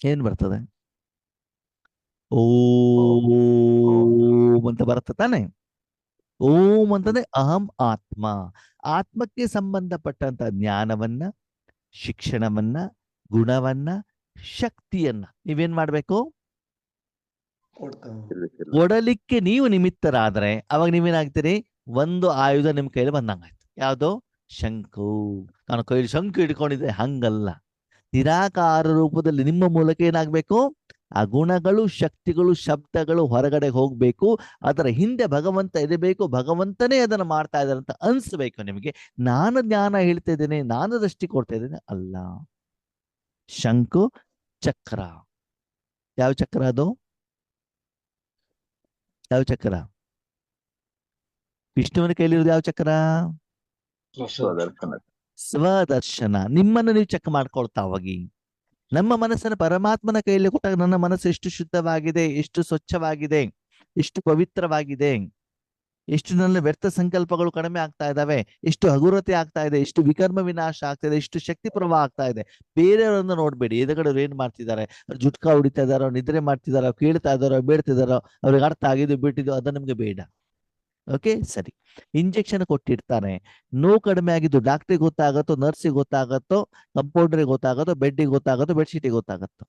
ಏನ್ ಬರ್ತದೆ? ಓಂ ಅಂತ ಬರುತ್ತೆ ತಾನೆ? ಓಂ ಅಂತಂದ್ರೆ ಅಹಂ ಆತ್ಮ. ಆತ್ಮಕ್ಕೆ ಸಂಬಂಧಪಟ್ಟಂತ ಜ್ಞಾನವನ್ನ, ಶಿಕ್ಷಣವನ್ನ, ಗುಣವನ್ನ, ಶಕ್ತಿಯನ್ನ ನೀವೇನ್ ಮಾಡ್ಬೇಕು? ಕೊಡಲಿಕ್ಕೆ ನೀವು ನಿಮಿತ್ತರಾದ್ರೆ ಅವಾಗ ನೀವೇನಾಗ್ತೀರಿ? ಒಂದು ಆಯುಧ ನಿಮ್ ಕೈಲಿ ಬಂದಂಗಾಯ್ತು. ಯಾವ್ದು? ಶಂಕು. ನಾನು ಕೈಲಿ ಶಂಕು ಹಿಡ್ಕೊಂಡಿದ್ದೆ, ಹಂಗಲ್ಲ. ನಿರಾಕಾರ ರೂಪದಲ್ಲಿ ನಿಮ್ಮ ಮೂಲಕ ಏನಾಗ್ಬೇಕು? ಆ ಗುಣಗಳು, ಶಕ್ತಿಗಳು, ಶಬ್ದಗಳು ಹೊರಗಡೆ ಹೋಗ್ಬೇಕು. ಅದರ ಹಿಂದೆ ಭಗವಂತ ಇರಬೇಕು. ಭಗವಂತನೇ ಅದನ್ನು ಮಾಡ್ತಾ ಇದ್ದಾರೆ ಅಂತ ಅನ್ಸ್ಬೇಕು ನಿಮಗೆ. ನಾನು ಜ್ಞಾನ ಹೇಳ್ತಾ ಇದ್ದೇನೆ, ನಾನು ದೃಷ್ಟಿ ಕೊಡ್ತಾ ಇದ್ದೇನೆ ಅಲ್ಲ. ಶಂಕು ಚಕ್ರ. ಯಾವ ಚಕ್ರ ಅದು? ಯಾವ ಚಕ್ರ? ವಿಷ್ಣುವಿನ ಕೈಲಿರೋದು ಯಾವ ಚಕ್ರ? ಸ್ವದರ್ಶನ. ನಿಮ್ಮನ್ನು ನೀವು ಚೆಕ್ ಮಾಡ್ಕೊಳ್ತಾ ಹೋಗಿ. ನಮ್ಮ ಮನಸ್ಸನ್ನು ಪರಮಾತ್ಮನ ಕೈಯಲ್ಲಿ ಕೊಟ್ಟಾಗ ನನ್ನ ಮನಸ್ಸು ಎಷ್ಟು ಶುದ್ಧವಾಗಿದೆ, ಎಷ್ಟು ಸ್ವಚ್ಛವಾಗಿದೆ, ಎಷ್ಟು ಪವಿತ್ರವಾಗಿದೆ, ಎಷ್ಟು ನನ್ನ ವ್ಯರ್ಥ ಸಂಕಲ್ಪಗಳು ಕಡಿಮೆ ಆಗ್ತಾ ಇದಾವೆ, ಎಷ್ಟು ಹಗುರತೆ ಆಗ್ತಾ ಇದೆ, ಎಷ್ಟು ವಿಕರ್ಮ ವಿನಾಶ ಆಗ್ತಾ ಇದೆ, ಎಷ್ಟು ಶಕ್ತಿ ಪ್ರವಾಹ ಆಗ್ತಾ ಇದೆ. ಬೇರೆಯವರನ್ನ ನೋಡ್ಬೇಡಿ. ಎದುರುಗಡೆ ಏನ್ ಮಾಡ್ತಿದ್ದಾರೆ, ಜುಟ್ಕಾ ಹೊಡಿತಾ ಇದಾರೋ, ನಿದ್ರೆ ಮಾಡ್ತಿದಾರೋ, ಕೇಳ್ತಾ ಇದಾರೋ, ಬೇಡ್ತಿದಾರೋ, ಅವ್ರಿಗೆ ಅರ್ಥ ಆಗಿದ್ದು ಬಿಟ್ಟಿದ್ದು ಅದು ನಮ್ಗೆ ಬೇಡ. ಓಕೆ, ಸರಿ. ಇಂಜೆಕ್ಷನ್ ಕೊಟ್ಟಿರ್ತಾರೆ, ನೋವು ಕಡಿಮೆ ಆಗಿದ್ದು ಡಾಕ್ಟ್ರಿಗೆ ಗೊತ್ತಾಗತ್ತೋ, ನರ್ಸಿಗೆ ಗೊತ್ತಾಗತ್ತೋ, ಕಂಪೌಂಡರ್ಗೆ ಗೊತ್ತಾಗತ್ತೋ, ಬೆಡ್ಡಿಗೆ ಗೊತ್ತಾಗತ್ತೋ, ಬೆಡ್ಶೀಟಿಗೆ ಗೊತ್ತಾಗತ್ತೋ?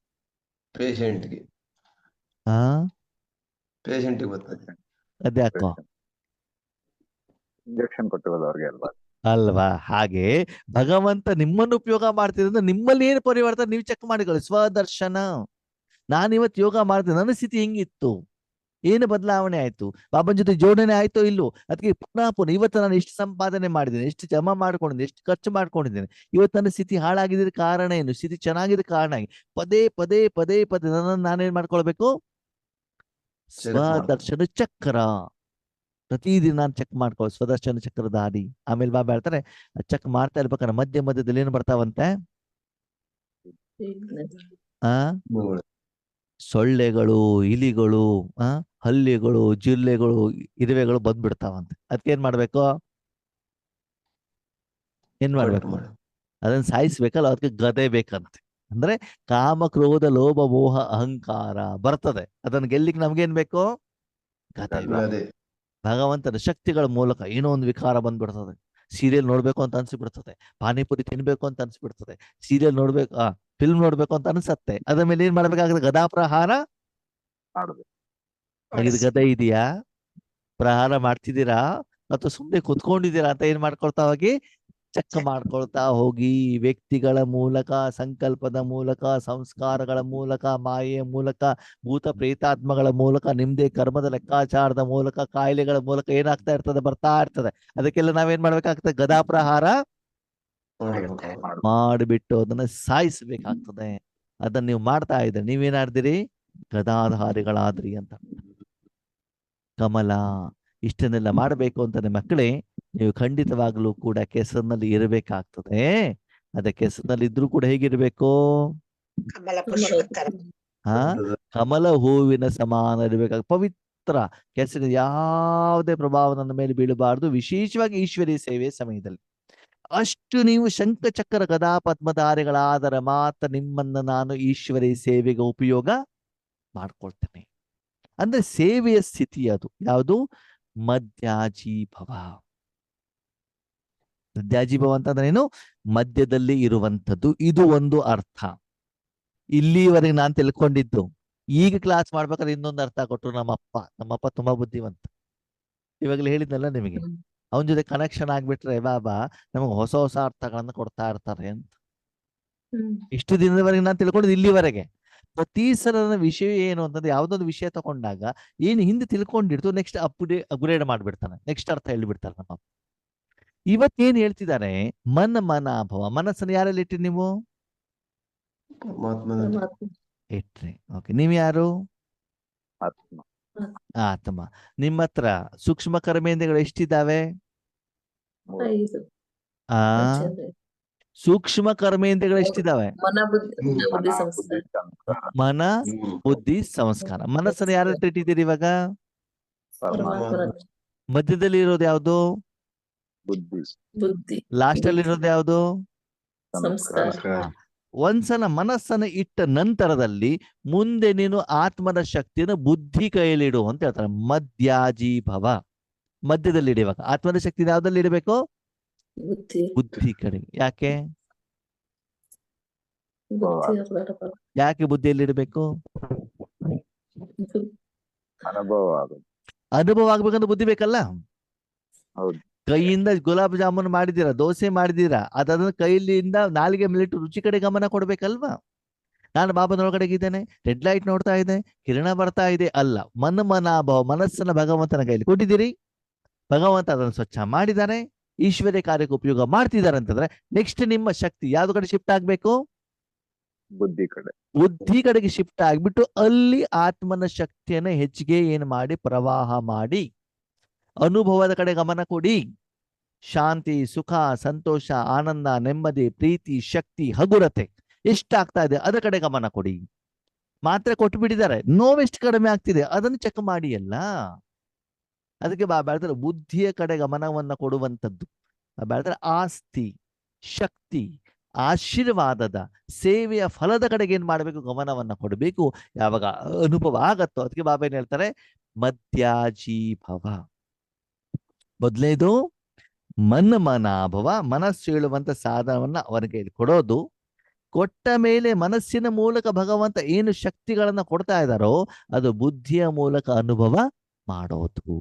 ಪೇಷಂಟ್ಗೆ ಗೊತ್ತಾಗುತ್ತೆ. ಅದ್ಯಾಕೋ? ಇಂಜೆಕ್ಷನ್ ಕೊಟ್ಟಿರೋದು ಅವ್ರಿಗೆ ಅಲ್ವಾ? ಅಲ್ವಾ? ಹಾಗೆ ಭಗವಂತ ನಿಮ್ಮನ್ನು ಉಪಯೋಗ ಮಾಡ್ತಿದ್ರೆ ನಿಮ್ಮಲ್ಲಿ ಏನು ಪರಿವರ್ತನೆ ನೀವು ಚೆಕ್ ಮಾಡಿಕೊಳ್ಳಿ. ಸ್ವದರ್ಶನ. ನಾನಿವತ್ತು ಯೋಗ ಮಾಡ್ತೀನಿ, ನನ್ನ ಸ್ಥಿತಿ ಹೆಂಗಿತ್ತು, ಏನು ಬದಲಾವಣೆ ಆಯ್ತು, ಬಾಬನ್ ಜೊತೆ ಜೋಡಣೆ ಆಯ್ತೋ ಇಲ್ಲೋ, ಅದಕ್ಕೆ ಪುನಃ ಇವತ್ತು ನಾನು ಎಷ್ಟು ಸಂಪಾದನೆ ಮಾಡಿದ್ದೇನೆ, ಎಷ್ಟು ಜಮಾ ಮಾಡ್ಕೊಂಡಿದ್ದೇನೆ, ಎಷ್ಟು ಖರ್ಚು ಮಾಡ್ಕೊಂಡಿದ್ದೇನೆ, ಇವತ್ತು ನನ್ನ ಸ್ಥಿತಿ ಹಾಳಾಗಿದ್ದ ಕಾರಣ ಏನು, ಸ್ಥಿತಿ ಚೆನ್ನಾಗಿದ್ದ ಕಾರಣ ಪದೇ ಪದೇ ಪದೇ ಪದೇ ನನ್ನನ್ನು ನಾನೇನ್ ಮಾಡ್ಕೊಳ್ಬೇಕು? ಸ್ವದರ್ಶನ ಚಕ್ರ. ಪ್ರತಿದಿನ ನಾನು ಚೆಕ್ ಮಾಡ್ಕೊಳ್ಳಿ. ಸ್ವದರ್ಶನ ಚಕ್ರದ ಹಾದಿ. ಆಮೇಲೆ ಬಾಬಾ ಹೇಳ್ತಾರೆ ಚೆಕ್ ಮಾಡ್ತಾ ಇರ್ಬೇಕಾದ್ರೆ ಮಧ್ಯದಲ್ಲಿ ಏನು ಬರ್ತಾವಂತೆ? ಸೊಳ್ಳೆಗಳು, ಇಲಿಗಳು, ಹಲ್ಲಿಗಳು, ಜಿರ್ಲೆಗಳು, ಇರುವೆಗಳು ಬಂದ್ಬಿಡ್ತಾವಂತೆ. ಅದಕ್ಕೇನ್ ಮಾಡ್ಬೇಕು? ಅದನ್ನ ಸಾಯಿಸ್ಬೇಕಲ್ಲ, ಅದಕ್ಕೆ ಗದೆ ಬೇಕಂತೆ. ಅಂದ್ರೆ ಕಾಮ, ಕ್ರೋಧ, ಲೋಭ, ಮೋಹ, ಅಹಂಕಾರ ಬರ್ತದೆ. ಅದನ್ನ ಗೆಲ್ಲಿಕ್ ನಮ್ಗೇನ್ ಬೇಕು? ಗದೆ. ಭಗವಂತನ ಶಕ್ತಿಗಳ ಮೂಲಕ ಏನೋ ಒಂದು ವಿಕಾರ ಬಂದ್ಬಿಡ್ತದೆ. ಸೀರಿಯಲ್ ನೋಡ್ಬೇಕು ಅಂತ ಅನ್ಸಿಬಿಡ್ತದೆ, ಪಾನಿಪುರಿ ತಿನ್ಬೇಕು ಅಂತ ಅನ್ಸ್ಬಿಡ್ತದೆ, ಸೀರಿಯಲ್ ನೋಡ್ಬೇಕು, ಫಿಲ್ಮ್ ನೋಡ್ಬೇಕು ಅಂತ ಅನ್ಸತ್ತೆ. ಅದ್ರ ಮೇಲೆ ಏನ್ ಮಾಡ್ಬೇಕಾಗ್ತದೆ? ಗದಾ ಪ್ರಹಾರ ಹಾಗಿದ್ ಗದೆ ಇದೆಯಾ? ಪ್ರಹಾರ ಮಾಡ್ತಿದ್ದೀರಾ ಅಥವಾ ಸುಮ್ಮನೆ ಕುತ್ಕೊಂಡಿದ್ದೀರಾ ಅಂತ ಏನ್ ಮಾಡ್ಕೊಳ್ತಾ ಹೋಗಿ ಚೆಕ್ ಮಾಡ್ಕೊಳ್ತಾ ಹೋಗಿ. ವ್ಯಕ್ತಿಗಳ ಮೂಲಕ, ಸಂಕಲ್ಪದ ಮೂಲಕ, ಸಂಸ್ಕಾರಗಳ ಮೂಲಕ, ಮಾಯೆಯ ಮೂಲಕ, ಭೂತ ಪ್ರೇತಾತ್ಮಗಳ ಮೂಲಕ, ನಿಮ್ದೇ ಕರ್ಮದ ಲೆಕ್ಕಾಚಾರದ ಮೂಲಕ, ಕಾಯಿಲೆಗಳ ಮೂಲಕ ಏನಾಗ್ತಾ ಇರ್ತದೆ? ಬರ್ತಾ ಇರ್ತದೆ. ಅದಕ್ಕೆಲ್ಲ ನಾವೇನ್ ಮಾಡ್ಬೇಕಾಗ್ತದೆ? ಗದಾ ಪ್ರಹಾರ ಮಾಡಿಬಿಟ್ಟು ಅದನ್ನ ಸಾಯಿಸ್ಬೇಕಾಗ್ತದೆ. ಅದನ್ನ ನೀವು ಮಾಡ್ತಾ ಇದ್ರೆ ನೀವೇನಾಡ್ದಿರಿ? ಗದಾಧಾರಿಗಳಾದ್ರಿ ಅಂತ. ಕಮಲ ಇಷ್ಟನ್ನೆಲ್ಲ ಮಾಡಬೇಕು ಅಂತ ಮಕ್ಕಳೇ ನೀವು ಖಂಡಿತವಾಗ್ಲೂ ಕೂಡ ಕೆಸರಿನಲ್ಲಿ ಇರಬೇಕಾಗ್ತದೆ. ಅದ ಕೆಸರಿನಲ್ಲಿ ಇದ್ರೂ ಕೂಡ ಹೇಗಿರ್ಬೇಕು? ಕಮಲ ಹೂವಿನ ಸಮಾನ ಇರಬೇಕಾಗ ಪವಿತ್ರ. ಕೆಸರಿನ ಯಾವುದೇ ಪ್ರಭಾವ ನನ್ನ ಮೇಲೆ ಬೀಳಬಾರ್ದು, ವಿಶೇಷವಾಗಿ ಈಶ್ವರೀಯ ಸೇವೆ ಸಮಯದಲ್ಲಿ. ಅಷ್ಟು ನೀವು ಶಂಖ ಚಕ್ರ ಗದಾ ಪದ್ಮಧಾರಿಗಳಾದರೆ ಮಾತ್ರ ನಿಮ್ಮನ್ನ ನಾನು ಈಶ್ವರೀಯ ಸೇವೆಗೆ ಉಪಯೋಗ ಮಾಡ್ಕೊಳ್ತೇನೆ. ಅಂದ್ರೆ ಸೇವೆಯ ಸ್ಥಿತಿ ಅದು. ಯಾವುದು? ಮಧ್ಯಾಜೀಭವ. ಮಧ್ಯಾಜೀಭವ ಅಂತಂದ್ರೆ ಏನು? ಮಧ್ಯದಲ್ಲಿ ಇರುವಂಥದ್ದು. ಇದು ಒಂದು ಅರ್ಥ. ಇಲ್ಲಿವರೆಗೆ ನಾನ್ ತಿಳ್ಕೊಂಡಿದ್ದು. ಈಗ ಕ್ಲಾಸ್ ಮಾಡ್ಬೇಕಾದ್ರೆ ಇನ್ನೊಂದು ಅರ್ಥ ಕೊಟ್ರು ನಮ್ಮಪ್ಪ ತುಂಬಾ ಬುದ್ಧಿವಂತ. ಇವಾಗಲೇ ಹೇಳಿದ್ನಲ್ಲ ನಿಮಗೆ, ಅವನ ಜೊತೆ ಕನೆಕ್ಷನ್ ಆಗ್ಬಿಟ್ರೆ ಬಾಬಾ ನಮಗೆ ಹೊಸ ಹೊಸ ಅರ್ಥಗಳನ್ನ ಕೊಡ್ತಾ ಇರ್ತಾರೆ ಅಂತ. ಇಷ್ಟು ದಿನದವರೆಗೆ ನಾನು ತಿಳ್ಕೊಂಡಿದ್ದು ಇಲ್ಲಿವರೆಗೆ. ಪ್ರತಿ ಸಲ ನನ್ನ ವಿಷಯ ಏನು ಅಂತಂದ್ರೆ ಯಾವ್ದೊಂದು ವಿಷಯ ತಗೊಂಡಾಗ ಏನು ಹಿಂದೆ ತಿಳ್ಕೊಂಡಿರ್ತು ನೆಕ್ಸ್ಟ್ ಅಪ್ಗ್ರೇಡ್ ಮಾಡ್ಬಿಡ್ತಾನೆ, ನೆಕ್ಸ್ಟ್ ಅರ್ಥ ಹೇಳ್ಬಿಡ್ತಾರೆ ನಮ್ಮ. ಇವತ್ತೇನ್ ಹೇಳ್ತಿದ್ದಾರೆ, ಮನಾಭವ. ಮನಸ್ಸನ್ನು ಯಾರಲ್ಲಿ ಇಟ್ರಿ ನೀವು? ಪರಮಾತ್ಮನಲ್ಲಿ. ಇಟ್ರಿ. ಓಕೆ, ನೀವ್ ಯಾರು? ಆತ್ಮ. ಆತ್ಮ. ನಿಮ್ಮ ಹತ್ರ ಸೂಕ್ಷ್ಮ ಕರ್ಮೇಂದ್ರಿಯಗಳು ಎಷ್ಟಿದ್ದಾವೆ? ಆ ಸೂಕ್ಷ್ಮ ಕರ್ಮೇಂದ್ರಿಯಗಳು ಎಷ್ಟಿದ್ದಾವೆ? ಮನ, ಬುದ್ಧಿ, ಸಂಸ್ಕಾರ. ಮನಸ್ಸನ್ನು ಯಾರಲ್ಲಿ ಇಟ್ಟಿದ್ದೀರಿ ಇವಾಗ? ಮಧ್ಯದಲ್ಲಿ ಇರೋದು ಯಾವುದು? ಬುದ್ಧಿ. ಲಾಸ್ಟ್ ಅಲ್ಲಿ ಇರೋದು ಯಾವುದು? ಸಂಸ್ಕಾರ. ಒಂದ್ಸಲ ಮನಸ್ಸನ್ನು ಇಟ್ಟ ನಂತರದಲ್ಲಿ ಮುಂದೆ ನೀನು ಆತ್ಮದ ಶಕ್ತಿಯನ್ನು ಬುದ್ಧಿ ಕೈಯಲ್ಲಿಡು ಅಂತ ಹೇಳ್ತಾರೆ. ಮಧ್ಯಾಜೀಭವ. ಮಧ್ಯದಲ್ಲಿ ಇಡುವಾಗ ಆತ್ಮದ ಶಕ್ತಿ ಯಾವ್ದಲ್ಲಿ ಇಡಬೇಕು? ಬುದ್ಧಿ ಕಡೆ. ಯಾಕೆ ಯಾಕೆ ಬುದ್ಧಿಯಲ್ಲಿ ಇಡಬೇಕು? ಅನುಭವ ಆಗುತ್ತೆ. ಅನುಭವ ಆಗ್ಬೇಕಂದ್ರೆ ಬುದ್ಧಿ ಬೇಕಲ್ಲ. ಹೌದು. ಕೈಯಿಂದ ಗುಲಾಬ್ ಜಾಮೂನ್ ಮಾಡಿದೀರಾ, ದೋಸೆ ಮಾಡಿದೀರಾ, ಅದನ್ನ ಕೈಲಿಂದ ನಾಲಿಗೆ ಮೇಲಿಟ್ಟು ರುಚಿ ಕಡೆ ಗಮನ ಕೊಡ್ಬೇಕಲ್ವಾ? ನಾನು ಬಾಬನೊಳಗಡೆ ಇದ್ದೇನೆ, ರೆಡ್ ಲೈಟ್ ನೋಡ್ತಾ ಇದೆ, ಕಿರಣ ಬರ್ತಾ ಇದೆ ಅಲ್ಲ. ಮನಾಭವ, ಮನಸ್ಸನ್ನ ಭಗವಂತನ ಕೈಲಿ ಕೊಟ್ಟಿದ್ದೀರಿ. ಭಗವಂತ ಅದನ್ನು ಸ್ವಚ್ಛ ಮಾಡಿದ್ದಾನೆ, ಈಶ್ವರ್ಯ ಕಾರ್ಯಕ್ಕೆ ಉಪಯೋಗ ಮಾಡ್ತಿದ್ದಾರೆ ಅಂತಂದ್ರೆ ನೆಕ್ಸ್ಟ್ ನಿಮ್ಮ ಶಕ್ತಿ ಯಾವ್ದು ಕಡೆ ಶಿಫ್ಟ್ ಆಗ್ಬೇಕು? ಬುದ್ಧಿ ಕಡೆ. ಬುದ್ಧಿ ಕಡೆಗೆ ಶಿಫ್ಟ್ ಆಗ್ಬಿಟ್ಟು ಅಲ್ಲಿ ಆತ್ಮನ ಶಕ್ತಿಯನ್ನ ಹೆಚ್ಚಿಗೆ ಏನ್ ಮಾಡಿ ಪ್ರವಾಹ ಮಾಡಿ ಅನುಭವದ ಕಡೆ ಗಮನ ಕೊಡಿ. ಶಾಂತಿ, ಸುಖ, ಸಂತೋಷ, ಆನಂದ, ನೆಮ್ಮದಿ, ಪ್ರೀತಿ, ಶಕ್ತಿ, ಹಗುರತೆ ಎಷ್ಟಾಗ್ತಾ ಇದೆ ಅದರ ಕಡೆ ಗಮನ ಕೊಡಿ. ಮಾತ್ರೆ ಕೊಟ್ಟು ಬಿಟ್ಟಿದ್ದಾರೆ, ನೋವೆಷ್ಟು ಕಡಿಮೆ ಆಗ್ತಿದೆ ಅದನ್ನು ಚೆಕ್ ಮಾಡಿ ಅಲ್ಲ. ಅದಕ್ಕೆ ಹೇಳ್ತಾರೆ ಬುದ್ಧಿಯ ಕಡೆ ಗಮನವನ್ನ ಕೊಡುವಂಥದ್ದು. ಹೇಳ್ತಾರೆ ಆಸ್ತಿ, ಶಕ್ತಿ, ಆಶೀರ್ವಾದದ ಸೇವೆಯ ಫಲದ ಕಡೆಗೆ ಏನ್ ಮಾಡ್ಬೇಕು? ಗಮನವನ್ನ ಕೊಡಬೇಕು. ಯಾವಾಗ ಅನುಭವ ಆಗತ್ತೋ ಅದಕ್ಕೆ ಬಾಬಾ ಏನ್ ಹೇಳ್ತಾರೆ? ಮಧ್ಯಾಜೀಭವ. ಮೊದಲೇದು ಮನಾಭವ, ಮನಸ್ಸು ಹೇಳುವಂತ ಸಾಧನವನ್ನ ಅವನಿಗೆ ಕೊಡೋದು. ಕೊಟ್ಟ ಮೇಲೆ ಮನಸ್ಸಿನ ಮೂಲಕ ಭಗವಂತ ಏನು ಶಕ್ತಿಗಳನ್ನ ಕೊಡ್ತಾ ಇದ್ದಾರೋ ಅದು ಬುದ್ಧಿಯ ಮೂಲಕ ಅನುಭವ ಮಾಡೋದು.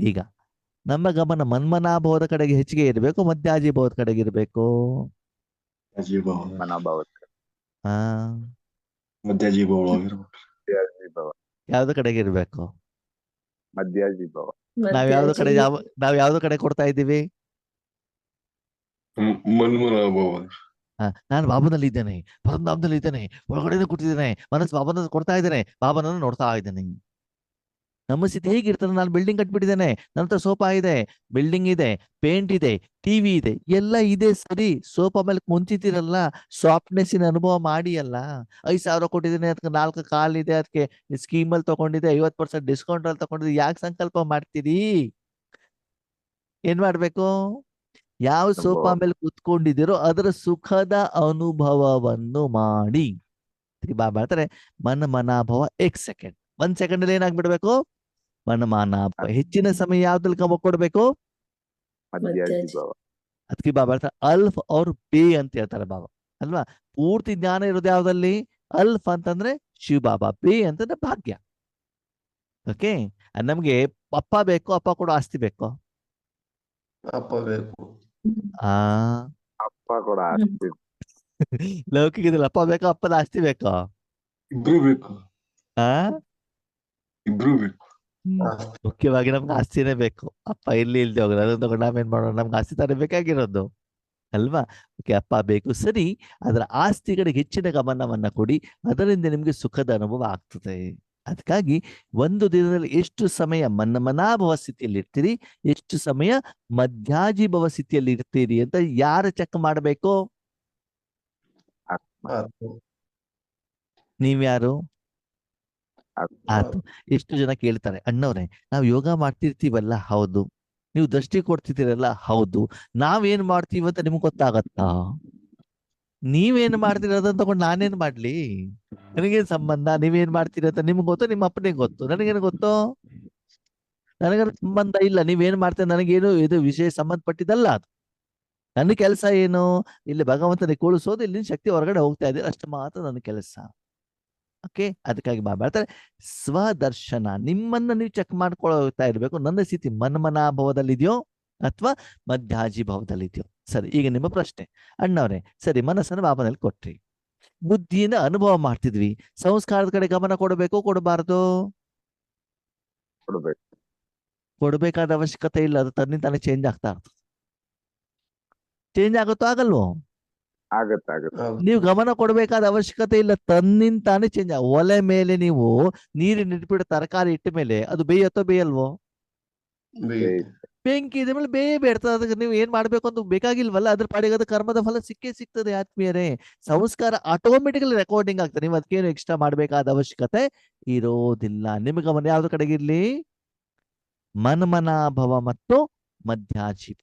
ಈಗ ನಮ್ಮ ಗಮನ ಮನ್ಮನಾಭವದ ಕಡೆಗೆ ಹೆಚ್ಚಿಗೆ ಇರಬೇಕು, ಮಧ್ಯಾಜೀಭವದ ಕಡೆಗೆ ಇರಬೇಕು? ಯಾವ್ದು ಕಡೆಗೆ ಇರ್ಬೇಕು? ಮಧ್ಯಾಜೀಭವ. ನಾವ್ ಯಾವ್ದು ಕಡೆ ಕೊಡ್ತಾ ಇದ್ದೀವಿ? ನಾನು ಬಾಬನಲ್ಲಿ ಇದ್ದೇನೆ, ಪರಮಧಾಮದಲ್ಲಿ ಇದ್ದೇನೆ, ಒಳಗಡೆ ಕೂತಿದ್ದೇನೆ, ಮನಸ್ಸು ಬಾಬನ ಕೊಡ್ತಾ ಇದ್ದೇನೆ, ಬಾಬನನ್ನು ನೋಡ್ತಾ ಇದ್ದೇನೆ. ನಮ್ಮ ಸ್ಥಿತಿ ಹೇಗಿರ್ತದೆ? ನಾನು ಬಿಲ್ಡಿಂಗ್ ಕಟ್ಬಿಟ್ಟಿದ್ದೇನೆ, ನನ್ನ ಹತ್ರ ಸೋಫಾ ಇದೆ, ಬಿಲ್ಡಿಂಗ್ ಇದೆ, ಪೇಂಟ್ ಇದೆ, ಟಿವಿ ಇದೆ, ಎಲ್ಲ ಇದೆ ಸರಿ. ಸೋಫಾ ಮೇಲೆ ಕುಂತಿದ್ದೀರಲ್ಲ, ಸಾಫ್ಟ್ನೆಸ್ಸಿನ ಅನುಭವ ಮಾಡಿ ಅಲ್ಲ. 5,000 ಕೊಟ್ಟಿದ್ದೀನಿ, ಅದಕ್ಕೆ 4 ಕಾಲಿದೆ, ಅದಕ್ಕೆ ಸ್ಕೀಮಲ್ಲಿ ತಗೊಂಡಿದೆ, 50% ಡಿಸ್ಕೌಂಟ್ ಅಲ್ಲಿ ತಗೊಂಡಿದೆ. ಯಾಕೆ ಸಂಕಲ್ಪ ಮಾಡ್ತೀರಿ? ಏನ್ ಮಾಡ್ಬೇಕು? ಯಾವ ಸೋಫಾ ಮೇಲೆ ಕುತ್ಕೊಂಡಿದ್ದೀರೋ ಅದರ ಸುಖದ ಅನುಭವವನ್ನು ಮಾಡಿ. ಬಾಬಾ ಹೇಳ್ತಾರೆ ಮನಾಭವ 1 ಸೆಕೆಂಡ್. 1 ಸೆಕೆಂಡ್ ಅಲ್ಲಿ ಏನಾಗ್ಬಿಡ್ಬೇಕು? ಮನಾಭವ. ಹೆಚ್ಚಿನ ಸಮಯ ಯಾವ್ದ್ರಲ್ಲಿ ಕೊಡ್ಬೇಕು? ಅದಕ್ಕೆ ಬಾಬಾ ಹೇಳ್ತಾರೆ ಅಲ್ಫ್ ಅವ್ರ ಬೇ ಅಂತ ಹೇಳ್ತಾರೆ ಬಾಬಾ ಅಲ್ವಾ. ಪೂರ್ತಿ ಜ್ಞಾನ ಇರೋದು ಯಾವ್ದಲ್ಲಿ? ಅಲ್ಫ್ ಅಂತಂದ್ರೆ ಶಿವ ಬಾಬಾ, ಬೇ ಅಂತಂದ್ರೆ ಭಾಗ್ಯ. ಓಕೆ, ನಮ್ಗೆ ಅಪ್ಪ ಬೇಕು, ಅಪ್ಪ ಕೊಡೋ ಆಸ್ತಿ ಬೇಕು? ಅಪ್ಪ ಬೇಕು. ಅಪ್ಪ ಕೂಡ ಆಸ್ತಿ. ಲೌಕಿಕದಲ್ಲಿ ಅಪ್ಪ ಬೇಕಾ, ಅಪ್ಪನ ಆಸ್ತಿ ಬೇಕಾ? ಇಬ್ರು ಬೇಕು. ಇಬ್ರು ಬೇಕು. ಮುಖ್ಯವಾಗಿ ನಮ್ಗೆ ಆಸ್ತಿನೇ ಬೇಕು. ಅಪ್ಪ ಇಲ್ಲಿ ಇಲ್ದೆ ಹೋಗೋದು, ಅದನ್ನ ತಗೊಂಡು ನಾವೇನ್ ಮಾಡೋಣ? ನಮ್ಗೆ ಆಸ್ತಿ ತಾನೇ ಬೇಕಾಗಿರೋದು ಅಲ್ವಾ. ಓಕೆ, ಅಪ್ಪ ಬೇಕು ಸರಿ. ಅದರ ಆಸ್ತಿ ಕಡೆಗೆ ಹೆಚ್ಚಿನ ಗಮನವನ್ನ ಕೊಡಿ, ಅದರಿಂದ ನಿಮ್ಗೆ ಸುಖದ ಅನುಭವ ಆಗ್ತದೆ. ಅದಕ್ಕಾಗಿ ಒಂದು ದಿನದಲ್ಲಿ ಎಷ್ಟು ಸಮಯ ಮನಾಭವ ಸ್ಥಿತಿಯಲ್ಲಿ ಇರ್ತೀರಿ, ಎಷ್ಟು ಸಮಯ ಮಧ್ಯಾಜೀಭವ ಸ್ಥಿತಿಯಲ್ಲಿ ಇರ್ತೀರಿ ಅಂತ ಯಾರು ಚೆಕ್ ಮಾಡಬೇಕು? ನೀವ್ಯಾರು? ಆತು. ಎಷ್ಟು ಜನ ಕೇಳ್ತಾರೆ, ಅಣ್ಣವ್ರೆ ನಾವು ಯೋಗ ಮಾಡ್ತಿರ್ತೀವಲ್ಲ, ಹೌದು. ನೀವು ದೃಷ್ಟಿ ಕೊಡ್ತಿದ್ದೀರಲ್ಲ, ಹೌದು. ನಾವೇನ್ ಮಾಡ್ತೀವಿ ಅಂತ ನಿಮ್ಗೆ ಗೊತ್ತಾಗತ್ತಾ? ನೀವೇನ್ ಮಾಡ್ತೀರ ಅದನ್ನ ತಗೊಂಡು ನಾನೇನ್ ಮಾಡ್ಲಿ? ನನಗೇನ್ ಸಂಬಂಧ? ನೀವೇನ್ ಮಾಡ್ತೀರ ಅಂತ ನಿಮ್ಗೆ ಗೊತ್ತು, ನಿಮ್ಮ ಅಪ್ಪನಿಗೆ ಗೊತ್ತು, ನನಗೇನು ಗೊತ್ತು? ನನಗೇನು ಸಂಬಂಧ ಇಲ್ಲ. ನೀವೇನ್ ಮಾಡ್ತೀರ ನನಗೇನು ಇದು ವಿಷಯ ಸಂಬಂಧಪಟ್ಟಿದ್ದಲ್ಲ ಅದು. ನನ್ನ ಕೆಲಸ ಏನು? ಇಲ್ಲಿ ಭಗವಂತನಿಗೆ ಕೂಳಿಸೋದು, ಇಲ್ಲಿ ಶಕ್ತಿ ಹೊರಗಡೆ ಹೋಗ್ತಾ ಇದೆ, ಅಷ್ಟು ಮಾತ್ರ ನನ್ನ ಕೆಲಸ. ಓಕೆ, ಅದಕ್ಕಾಗಿ ಬಾಬಾ ಹೇಳ್ತಾರೆ ಸ್ವದರ್ಶನ. ನಿಮ್ಮನ್ನ ನೀವು ಚೆಕ್ ಮಾಡ್ಕೊಳ್ತಾ ಇರ್ಬೇಕು, ನನ್ನ ಸ್ಥಿತಿ ಮನ್ಮನಾಭವದಲ್ಲಿದೆಯೋ ಅಥವಾ ಮಧ್ಯಾಜಿ ಭಾವದಲ್ಲಿದೆಯೋ. ಸರಿ, ಈಗ ನಿಮ್ಮ ಪ್ರಶ್ನೆ ಅಣ್ಣವ್ರೆ, ಸರಿ ಮನಸ್ಸನ್ನು ಬಾಬಾನಲ್ಲಿ ಕೊಟ್ರಿ, ಬುದ್ಧಿಯಿಂದ ಅನುಭವ ಮಾಡ್ತಿದ್ವಿ, ಸಂಸ್ಕಾರದ ಕಡೆ ಗಮನ ಕೊಡಬೇಕು ಕೊಡಬಾರದು? ಕೊಡ್ಬೇಕು. ಕೊಡ್ಬೇಕಾದ ಅವಶ್ಯಕತೆ ಇಲ್ಲ, ಅದು ತನ್ನಿಂತಾನೆ ಚೇಂಜ್ ಆಗ್ತಾ ಇರ್ತದೆ. ಚೇಂಜ್ ಆಗುತ್ತೋ ಆಗಲ್ವೋ? ಆಗತ್ತೆ. ನೀವು ಗಮನ ಕೊಡಬೇಕಾದ ಅವಶ್ಯಕತೆ ಇಲ್ಲ, ತನ್ನಿಂತಾನೆ ಚೇಂಜ್. ಒಲೆ ಮೇಲೆ ನೀವು ನೀರಿನ ಇಟ್ಬಿಟ್ಟು ತರಕಾರಿ ಇಟ್ಟ ಮೇಲೆ ಅದು ಬೇಯತ್ತೋ ಬೇಯಲ್ವೋ? ಬೆಂಕಿ ಇದ ಮೇಲೆ ಬೇಯ್ತದೆ. ಅದಕ್ಕೆ ನೀವು ಏನ್ ಮಾಡ್ಬೇಕು ಅಂತ ಬೇಕಾಗಿಲ್ವಲ್ಲ, ಅದ್ರ ಪಾಡಿಗೆ ಅದು ಕರ್ಮದ ಫಲ ಸಿಕ್ಕೇ ಸಿಗ್ತದೆ ಆತ್ಮೀಯರೇ. ಸಂಸ್ಕಾರ ಆಟೋಮೆಟಿಕಲಿ ರೆಕಾರ್ಡಿಂಗ್ ಆಗ್ತದೆ, ನೀವು ಅದಕ್ಕೇನು ಎಕ್ಸ್ಟ್ರಾ ಮಾಡ್ಬೇಕಾದ ಅವಶ್ಯಕತೆ ಇರೋದಿಲ್ಲ. ನಿಮ್ಮ ಗಮನ ಯಾವ್ದು ಕಡೆಗಿರ್ಲಿ? ಮನ್ಮನಾಭವ ಮತ್ತು ಮಧ್ಯಾಜೀಭವ,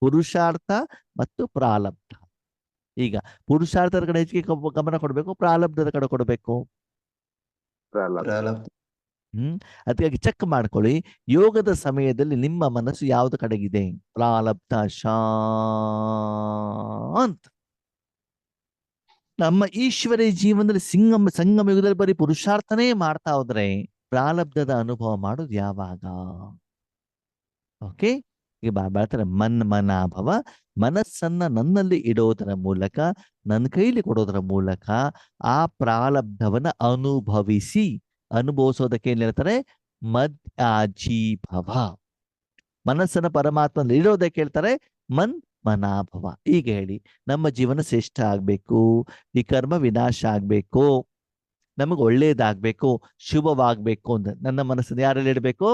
ಪುರುಷಾರ್ಥ ಮತ್ತು ಪ್ರಾರಬ್ಧ. ಈಗ ಪುರುಷಾರ್ಥದ ಕಡೆ ಹೆಚ್ಚಿಗೆ ಗಮನ ಕೊಡ್ಬೇಕು, ಪ್ರಾರಬ್ಧದ ಕಡೆ ಕೊಡ್ಬೇಕು? ಅದಕ್ಕಾಗಿ ಚೆಕ್ ಮಾಡ್ಕೊಳ್ಳಿ, ಯೋಗದ ಸಮಯದಲ್ಲಿ ನಿಮ್ಮ ಮನಸ್ಸು ಯಾವ್ದು ಕಡೆಗಿದೆ? ಪ್ರಾರಬ್ಧ ಶಾಂತ. ನಮ್ಮ ಈಶ್ವರಿ ಜೀವನದಲ್ಲಿ ಸಂಗಮ ಯುಗದಲ್ಲಿ ಬರೀ ಪುರುಷಾರ್ಥನೇ ಮಾಡ್ತಾ ಹೋದ್ರೆ ಪ್ರಾರಬ್ಧದ ಅನುಭವ ಮಾಡೋದು ಯಾವಾಗ? ಓಕೆ, ಈಗ ಬಾಬಾ ಹೇಳ್ತಾರೆ ಮನ್ಮನಾಭವ, ಮನಸ್ಸನ್ನ ನನ್ನಲ್ಲಿ ಇಡೋದರ ಮೂಲಕ, ನನ್ನ ಕೈಲಿ ಕೊಡೋದರ ಮೂಲಕ ಆ ಪ್ರಾರಬ್ಧವನ್ನ ಅನುಭವಿಸೋದಕ್ಕೆ ಏನ್ ಹೇಳ್ತಾರೆ? ಮಧ್ಯಾಜೀಭವ. ಮನಸ್ಸನ್ನ ಪರಮಾತ್ಮನಲ್ಲಿ ಇಡೋದಕ್ಕೆ ಹೇಳ್ತಾರೆ ಮನ್ಮನಾಭವ. ಈಗ ಹೇಳಿ, ನಮ್ಮ ಜೀವನ ಶ್ರೇಷ್ಠ ಆಗ್ಬೇಕು, ಈ ಕರ್ಮ ವಿನಾಶ ಆಗ್ಬೇಕು, ನಮಗೆ ಒಳ್ಳೇದಾಗ್ಬೇಕು, ಶುಭವಾಗ್ಬೇಕು ಅಂದ್ರೆ ನನ್ನ ಮನಸ್ಸನ್ನು ಯಾರಲ್ಲಿ ಇಡಬೇಕು?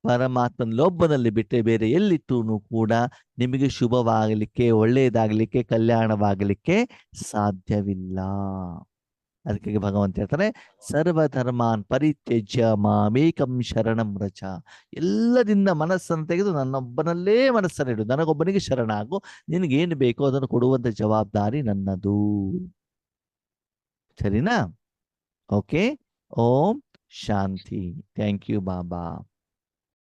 ಪರಮಾತ್ಮನಲ್ಲೊಬ್ಬನಲ್ಲಿ ಬಿಟ್ಟರೆ ಬೇರೆ ಎಲ್ಲಿತ್ತೂ ಕೂಡ ನಿಮಗೆ ಶುಭವಾಗಲಿಕ್ಕೆ, ಒಳ್ಳೆಯದಾಗಲಿಕ್ಕೆ, ಕಲ್ಯಾಣವಾಗಲಿಕ್ಕೆ ಸಾಧ್ಯವಿಲ್ಲ. ಅದಕ್ಕೆ ಭಗವಂತ ಹೇಳ್ತಾನೆ ಸರ್ವಧರ್ಮಾನ್ ಪರಿತ್ಯಜ್ಯ ಮಾಮೇಕಂ ಶರಣಂ ವ್ರಜ. ಎಲ್ಲದಿಂದ ಮನಸ್ಸನ್ನು ತೆಗೆದು ನನ್ನೊಬ್ಬನಲ್ಲೇ ಮನಸ್ಸನ್ನಿಡು, ನನಗೊಬ್ಬನಿಗೆ ಶರಣಾಗು, ನಿನಗೇನು ಬೇಕೋ ಅದನ್ನು ಕೊಡುವಂತ ಜವಾಬ್ದಾರಿ ನನ್ನದು. ಸರಿನಾ? Okay, Om Shanti. Thank you Baba.